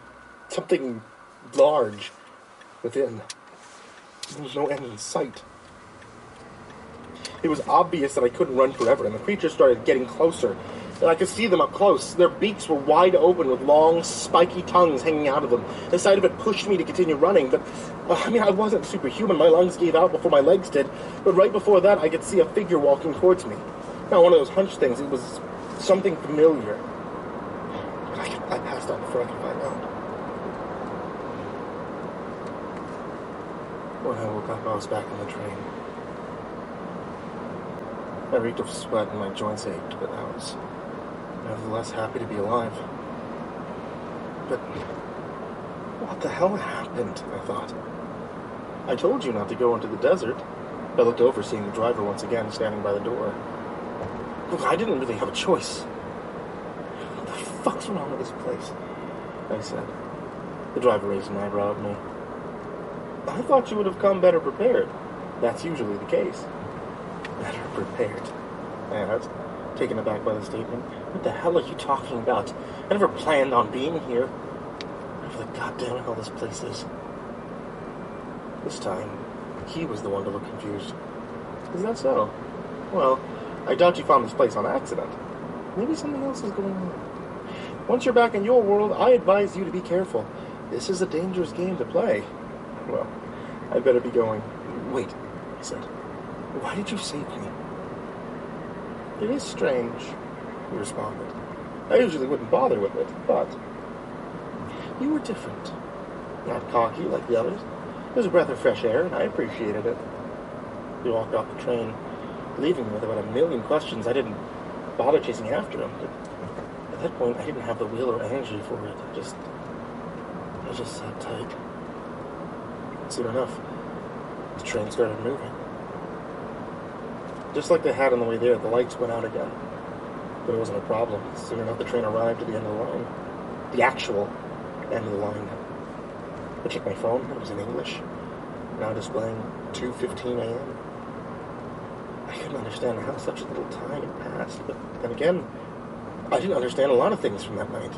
large within. There was no end in sight. It was obvious that I couldn't run forever, and the creature started getting closer. And I could see them up close. Their beaks were wide open with long, spiky tongues hanging out of them. The sight of it pushed me to continue running, but, I wasn't superhuman. My lungs gave out before my legs did. But right before that, I could see a figure walking towards me. Not one of those hunch things. It was something familiar. But I passed out before I could find out. When I woke up, I was back on the train. I reeked of sweat and my joints ached, but I was nevertheless happy to be alive. But what the hell happened, I thought. I told you not to go into the desert. I looked over, seeing the driver once again standing by the door. Look, I didn't really have a choice. What the fuck's wrong with this place? I said. The driver raised an eyebrow at me. I thought you would have come better prepared. That's usually the case. Better prepared. I asked, taken aback by the statement. What the hell are you talking about? I never planned on being here. Whatever the goddamn hell this place is. This time, he was the one to look confused. Is that so? Well, I doubt you found this place on accident. Maybe something else is going on. Once you're back in your world, I advise you to be careful. This is a dangerous game to play. Well, I'd better be going. Wait, I said. Why did you save me? It is strange, he responded. I usually wouldn't bother with it, but you were different. Not cocky like the others. It was a breath of fresh air, and I appreciated it. He walked off the train, leaving me with about a million questions. I didn't bother chasing after him, but at that point I didn't have the will or energy for it. I just sat tight. Soon enough, the train started moving. Just like they had on the way there, the lights went out again. But it wasn't a problem. Soon enough, the train arrived at the end of the line. The actual end of the line. I checked my phone. It was in English. Now displaying 2:15 a.m. I couldn't understand how such a little time had passed. But then again, I didn't understand a lot of things from that night.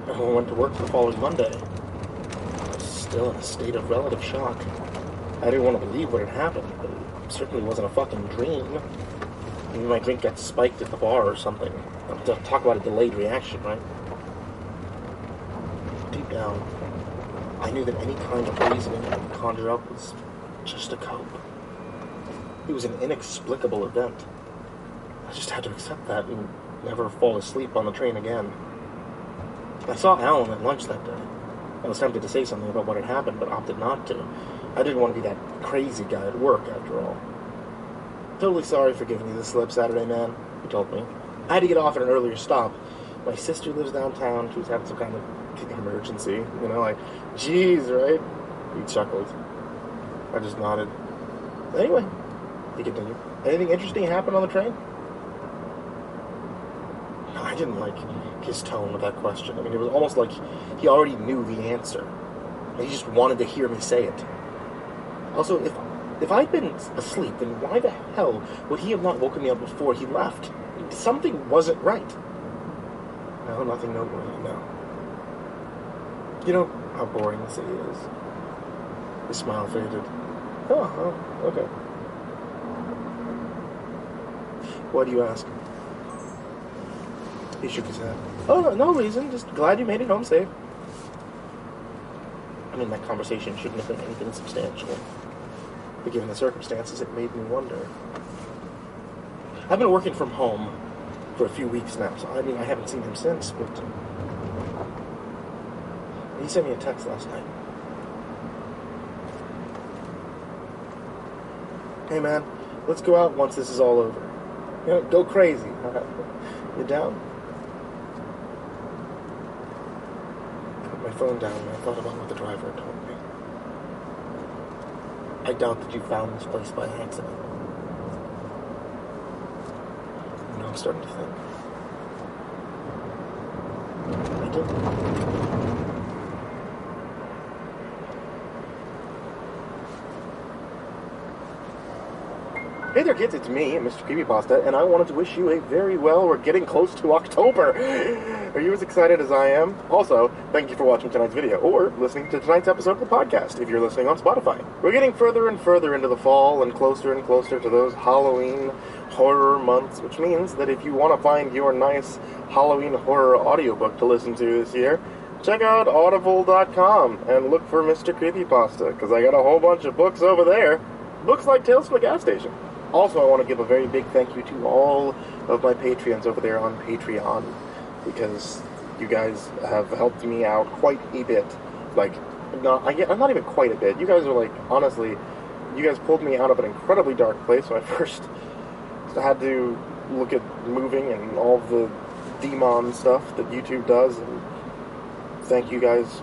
I went to work the following Monday. I was still in a state of relative shock. I didn't want to believe what had happened, but it certainly wasn't a fucking dream. Maybe my drink got spiked at the bar or something. Talk about a delayed reaction, right? Deep down, I knew that any kind of reasoning I could conjure up was just a cope. It was an inexplicable event. I just had to accept that and never fall asleep on the train again. I saw Alan at lunch that day. I was tempted to say something about what had happened, but opted not to. I didn't want to be that crazy guy at work, after all. Totally sorry for giving you the slip Saturday, man, he told me. I had to get off at an earlier stop. My sister lives downtown. She was having some kind of emergency. Geez, right? He chuckled. I just nodded. Anyway, he continued. Anything interesting happen on the train? I didn't like his tone with that question. It was almost like he already knew the answer. He just wanted to hear me say it. Also, if I'd been asleep, then why the hell would he have not woken me up before he left? Something wasn't right. No, nothing noteworthy, no. You know how boring the city is. His smile faded. Oh, okay. Why do you ask? He shook his head. Oh, no reason. Just glad you made it home safe. That conversation shouldn't have been anything substantial. But given the circumstances, it made me wonder. I've been working from home for a few weeks now, so I haven't seen him since, but he sent me a text last night. Hey man, let's go out once this is all over. Go crazy. You down? I put my phone down and I thought about what the driver had told me. I doubt that you found this place by accident. I'm starting to think. I did. Hey there kids, it's me, Mr. Creepypasta, and I wanted to wish you a very well, we're getting close to October. Are you as excited as I am? Also, thank you for watching tonight's video, or listening to tonight's episode of the podcast, if you're listening on Spotify. We're getting further and further into the fall, and closer to those Halloween horror months, which means that if you want to find your nice Halloween horror audiobook to listen to this year, check out audible.com and look for Mr. Creepypasta, because I got a whole bunch of books over there. Books like Tales from the Gas Station. Also, I want to give a very big thank you to all of my Patreons over there on Patreon, because you guys have helped me out quite a bit. Like, I'm not even quite a bit. You guys are like, honestly, you guys pulled me out of an incredibly dark place when I first had to look at moving and all the demon stuff that YouTube does, and thank you guys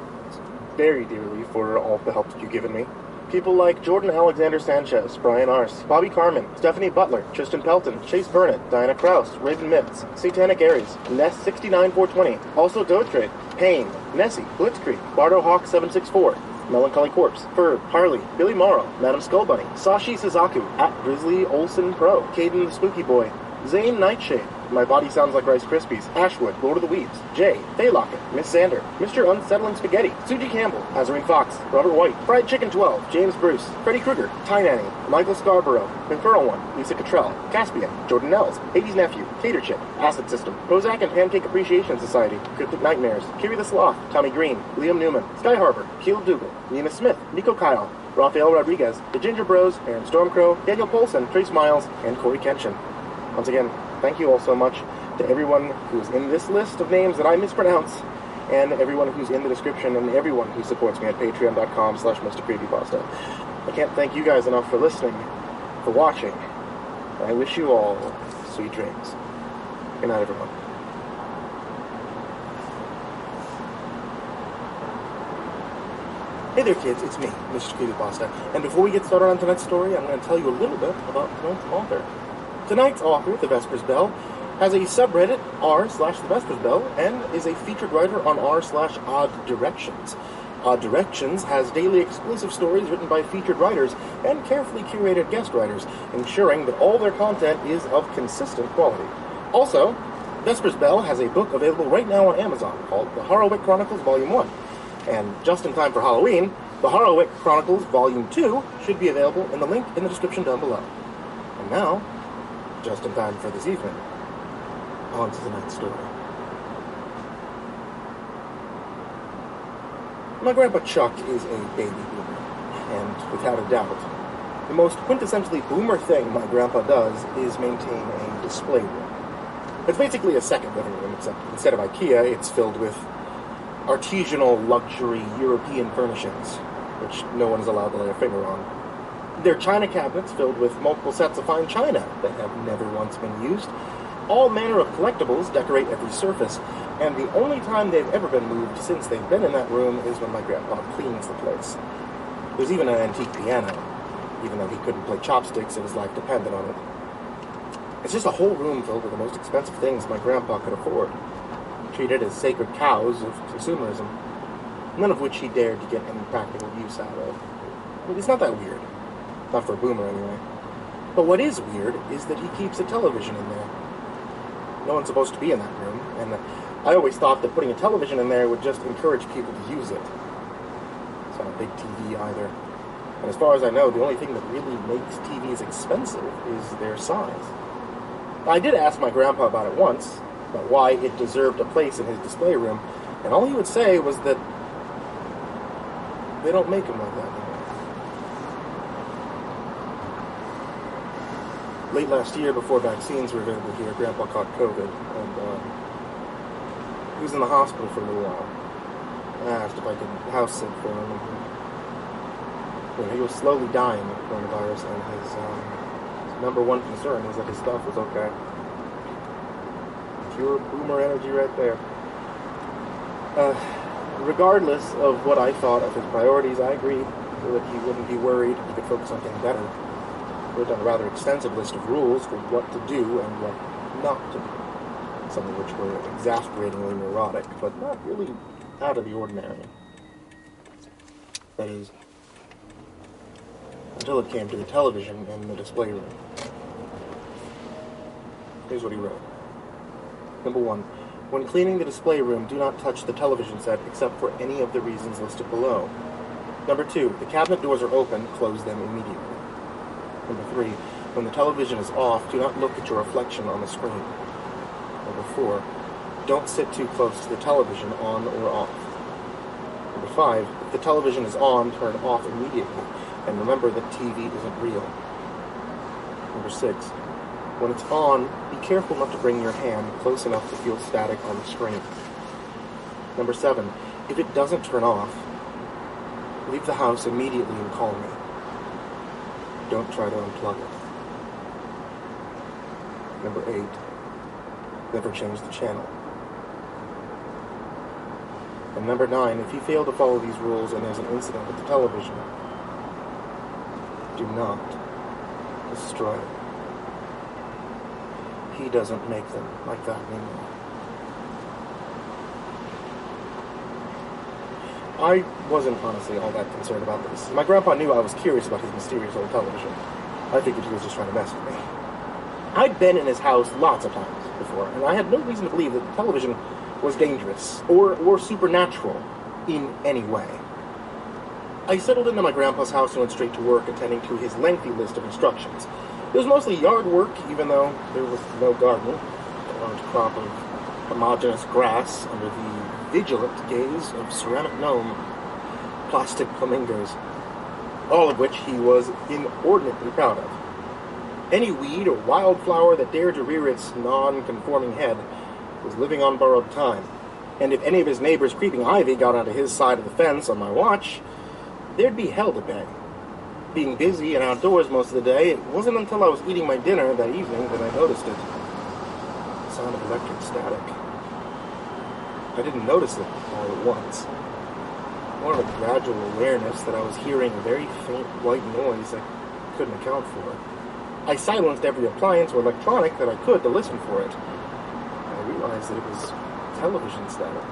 very dearly for all the help that you've given me. People like Jordan Alexander Sanchez, Brian Arce, Bobby Carmen, Stephanie Butler, Tristan Pelton, Chase Burnett, Diana Kraus, Raven Mitz, Satanic Aries, Ness69420, also Dotrade, Payne, Nessie, Blitzkrieg, Bardo Hawk 764, Melancholy Corpse, Ferb, Harley, Billy Morrow, Madam Skullbunny, Sashi Suzaku, at Grizzly Olsen Pro, Caden the Spooky Boy, Zane Nightshade, My Body Sounds Like Rice Krispies, Ashwood, Lord of the Weeds, Jay, Faye Lockett, Miss Sander, Mr. Unsettling Spaghetti, Suji Campbell, Azarine Fox, Robert White, Fried Chicken 12, James Bruce, Freddy Krueger, Ty Nanny, Michael Scarborough, Infernal One, Lisa Cottrell, Caspian, Jordan Nels, Hades Nephew, Tater Chip, Acid System, Prozac and Pancake Appreciation Society, Cryptic Nightmares, Kiri the Sloth, Tommy Green, Liam Newman, Sky Harbor, Keel Dougal, Nina Smith, Nico Kyle, Rafael Rodriguez, The Ginger Bros, Aaron Stormcrow, Daniel Polson, Trace Miles, and Corey Kenshin. Once again, thank you all so much to everyone who's in this list of names that I mispronounce, and everyone who's in the description, and everyone who supports me at patreon.com/MrCreepyPasta. I can't thank you guys enough for listening, for watching. I wish you all sweet dreams. Good night, everyone. Hey there, kids, it's me, Mr. Creepypasta, and before we get started on tonight's story, I'm going to tell you a little bit about tonight's author. Tonight's author, The Vespers Bell, has a subreddit, r/TheVespersBell, and is a featured writer on r/Odd Directions. Odd Directions has daily exclusive stories written by featured writers and carefully curated guest writers, ensuring that all their content is of consistent quality. Also, Vespers Bell has a book available right now on Amazon called The Harrowwick Chronicles Volume 1. And just in time for Halloween, The Harrowwick Chronicles Volume 2 should be available in the link in the description down below. And now, just in time for this evening, on to tonight's story. My Grandpa Chuck is a baby boomer, and without a doubt, the most quintessentially boomer thing my grandpa does is maintain a display room. It's basically a second living room, except instead of IKEA, it's filled with artisanal luxury European furnishings, which no one is allowed to lay a finger on. They're china cabinets filled with multiple sets of fine china that have never once been used. All manner of collectibles decorate every surface, and the only time they've ever been moved since they've been in that room is when my grandpa cleans the place. There's even an antique piano, even though he couldn't play chopsticks and his life depended on it. It's just a whole room filled with the most expensive things my grandpa could afford, treated as sacred cows of consumerism, none of which he dared to get any practical use out of. But it's not that weird. Not for a boomer, anyway. But what is weird is that he keeps a television in there. No one's supposed to be in that room, and I always thought that putting a television in there would just encourage people to use it. It's not a big TV either. And as far as I know, the only thing that really makes TVs expensive is their size. I did ask my grandpa about it once, about why it deserved a place in his display room, and all he would say was that they don't make them like that anymore. Late last year, before vaccines were available here, Grandpa caught COVID, and he was in the hospital for a little while. I asked if I could house sit for him, and he was slowly dying of coronavirus, and his number one concern was that his stuff was okay. Pure boomer energy right there. Regardless of what I thought of his priorities, I agreed that he wouldn't be worried, he could focus on getting better. Wrote down a rather extensive list of rules for what to do and what not to do. Some of which were exasperatingly neurotic, but not really out of the ordinary. That is, until it came to the television in the display room. Here's what he wrote. Number 1. When cleaning the display room, do not touch the television set except for any of the reasons listed below. Number 2. The cabinet doors are open, close them immediately. Number 3. When the television is off, do not look at your reflection on the screen. Number 4, don't sit too close to the television, on or off. Number 5, if the television is on, turn it off immediately, and remember that TV isn't real. Number 6, when it's on, be careful not to bring your hand close enough to feel static on the screen. Number 7, if it doesn't turn off, leave the house immediately and call me. Don't try to unplug it. Number 8, never change the channel. And number 9, if you fail to follow these rules and there's an incident with the television, do not destroy it. He doesn't make them like that anymore. I wasn't honestly all that concerned about this. My grandpa knew I was curious about his mysterious old television. I figured he was just trying to mess with me. I'd been in his house lots of times before, and I had no reason to believe that the television was dangerous or supernatural in any way. I settled into my grandpa's house and went straight to work, attending to his lengthy list of instructions. It was mostly yard work, even though there was no garden, a large crop of homogeneous grass under the vigilant gaze of ceramic gnome, plastic flamingos, all of which he was inordinately proud of. Any weed or wildflower that dared to rear its non-conforming head was living on borrowed time, and if any of his neighbors' creeping ivy got onto his side of the fence on my watch, there'd be hell to pay. Being busy and outdoors most of the day, it wasn't until I was eating my dinner that evening that I noticed it. The sound of electric static. I didn't notice it all at once. More of a gradual awareness that I was hearing a very faint white noise I couldn't account for. I silenced every appliance or electronic that I could to listen for it. I realized that it was television static.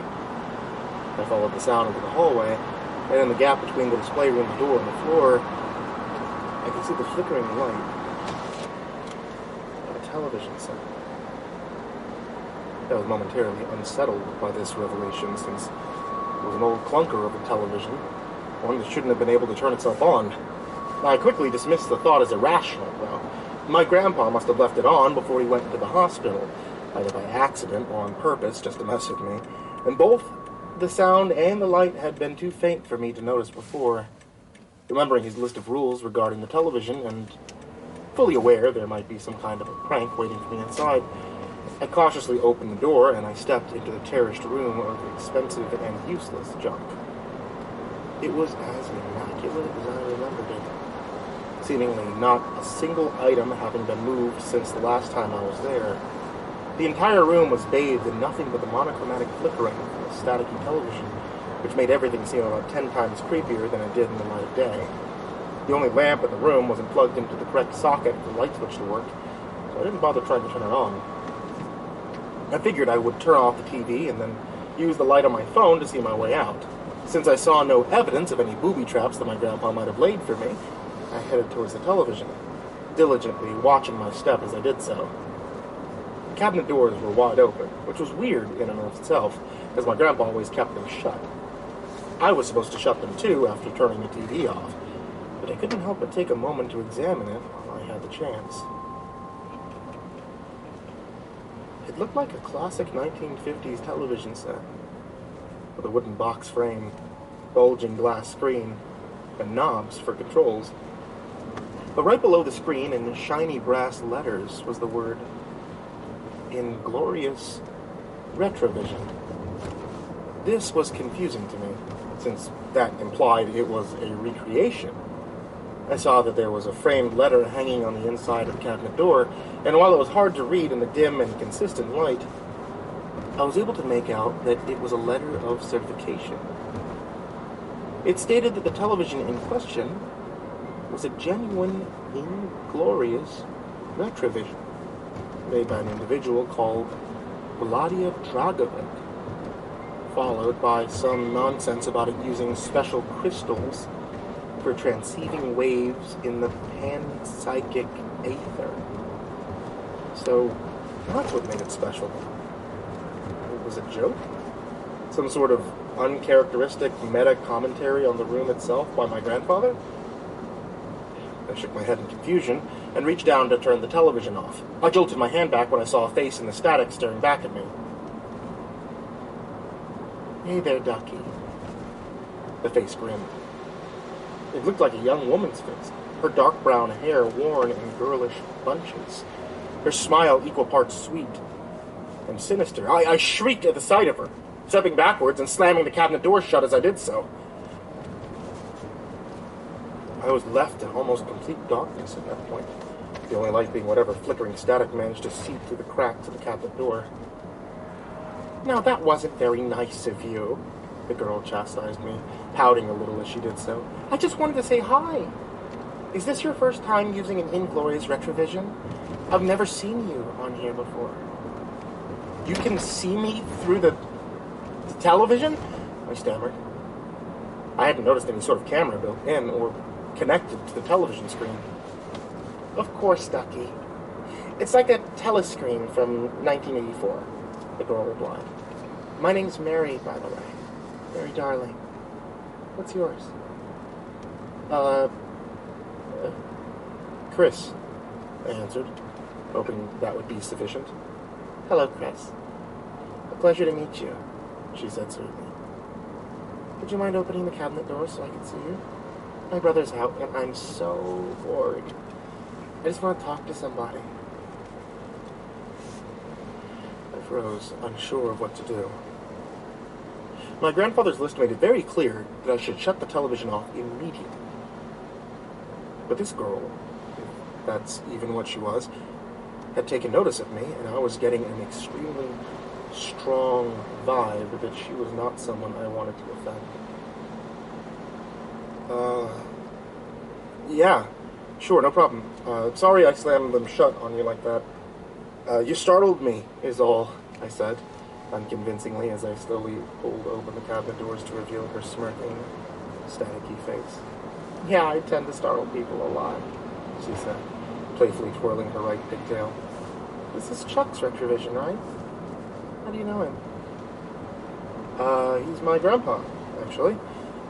I followed the sound into the hallway, and in the gap between the display room door and the floor, I could see the flickering light of a television set. I was momentarily unsettled by this revelation, since it was an old clunker of a television, one that shouldn't have been able to turn itself on. I quickly dismissed the thought as irrational, though. My grandpa must have left it on before he went into the hospital, either by accident or on purpose, just to mess with me, and both the sound and the light had been too faint for me to notice before. Remembering his list of rules regarding the television, and fully aware there might be some kind of a prank waiting for me inside, I cautiously opened the door and I stepped into the terraced room of expensive and useless junk. It was as immaculate as I remembered it, seemingly not a single item having been moved since the last time I was there. The entire room was bathed in nothing but the monochromatic flickering of the staticky television, which made everything seem about 10 times creepier than it did in the light of day. The only lamp in the room wasn't plugged into the correct socket for the light switch to work, so I didn't bother trying to turn it on. I figured I would turn off the TV and then use the light on my phone to see my way out. Since I saw no evidence of any booby traps that my grandpa might have laid for me, I headed towards the television, diligently watching my step as I did so. The cabinet doors were wide open, which was weird in and of itself, as my grandpa always kept them shut. I was supposed to shut them too after turning the TV off, but I couldn't help but take a moment to examine it while I had the chance. It looked like a classic 1950s television set, with a wooden box frame, bulging glass screen, and knobs for controls. But right below the screen, in shiny brass letters, was the word Inglorious Retrovision. This was confusing to me, since that implied it was a recreation. I saw that there was a framed letter hanging on the inside of the cabinet door, and while it was hard to read in the dim and consistent light, I was able to make out that it was a letter of certification. It stated that the television in question was a genuine, inglorious Retrovision, made by an individual called Vladia Dragovic, followed by some nonsense about it using special crystals for transceiving waves in the panpsychic aether. So, that's what made it special. It was a joke? Some sort of uncharacteristic meta-commentary on the room itself by my grandfather? I shook my head in confusion and reached down to turn the television off. I jolted my hand back when I saw a face in the static staring back at me. "Hey there, Ducky." The face grinned. It looked like a young woman's face, her dark brown hair worn in girlish bunches, her smile equal parts sweet and sinister. I shrieked at the sight of her, stepping backwards and slamming the cabinet door shut as I did so. I was left in almost complete darkness at that point, the only light being whatever flickering static managed to seep through the cracks of the cabinet door. "Now that wasn't very nice of you," the girl chastised me, pouting a little as she did so. "I just wanted to say hi. Is this your first time using an Inglorious retrovision? I've never seen you on here before." "You can see me through the television?" I stammered. I hadn't noticed any sort of camera built in or connected to the television screen. "Of course, Ducky. It's like a telescreen from 1984, the girl replied. "My name's Mary, by the way. Mary darling. What's yours?" Chris, I answered, hoping that would be sufficient. "Hello, Chris. A pleasure to meet you," she said sweetly. "Would you mind opening the cabinet door so I can see you? My brother's out, and I'm so bored. I just want to talk to somebody." I froze, unsure of what to do. My grandfather's list made it very clear that I should shut the television off immediately. But this girl, if that's even what she was, had taken notice of me, and I was getting an extremely strong vibe that she was not someone I wanted to offend. Yeah, sure, no problem. Sorry I slammed them shut on you like that. You startled me, is all, I said, unconvincingly, as I slowly pulled open the cabinet doors to reveal her smirking, staticky face. "Yeah, I tend to startle people a lot," she said, playfully twirling her right pigtail. "This is Chuck's retrovision, right? How do you know him?" He's my grandpa, actually,"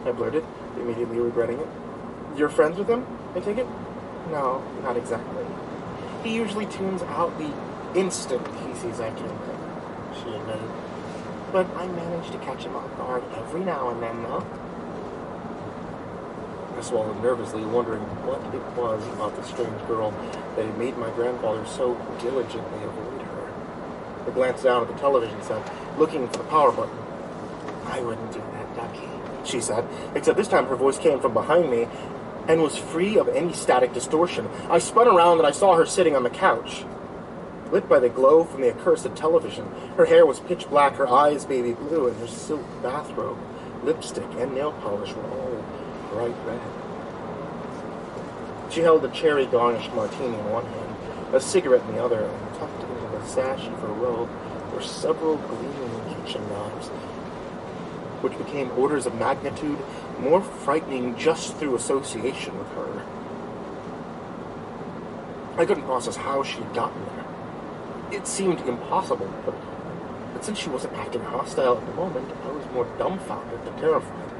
I blurted, immediately regretting it. "You're friends with him, I take it?" "No, not exactly. He usually tunes out the instant he sees I came in," she admitted. "But I manage to catch him off guard every now and then, though." I swallowed nervously, wondering what it was about the strange girl that had made my grandfather so diligently avoid her. I glanced down at the television set, looking for the power button. "I wouldn't do that, Ducky," she said, except this time her voice came from behind me and was free of any static distortion. I spun around and I saw her sitting on the couch. Lit by the glow from the accursed television, her hair was pitch black, her eyes baby blue, and her silk bathrobe, lipstick, and nail polish were all bright red. She held a cherry-garnished martini in one hand, a cigarette in the other, and tucked into the sash of her robe were several gleaming kitchen knives, which became orders of magnitude more frightening just through association with her. I couldn't process how she had gotten there. It seemed impossible, but since she wasn't acting hostile at the moment, I was more dumbfounded than terrified.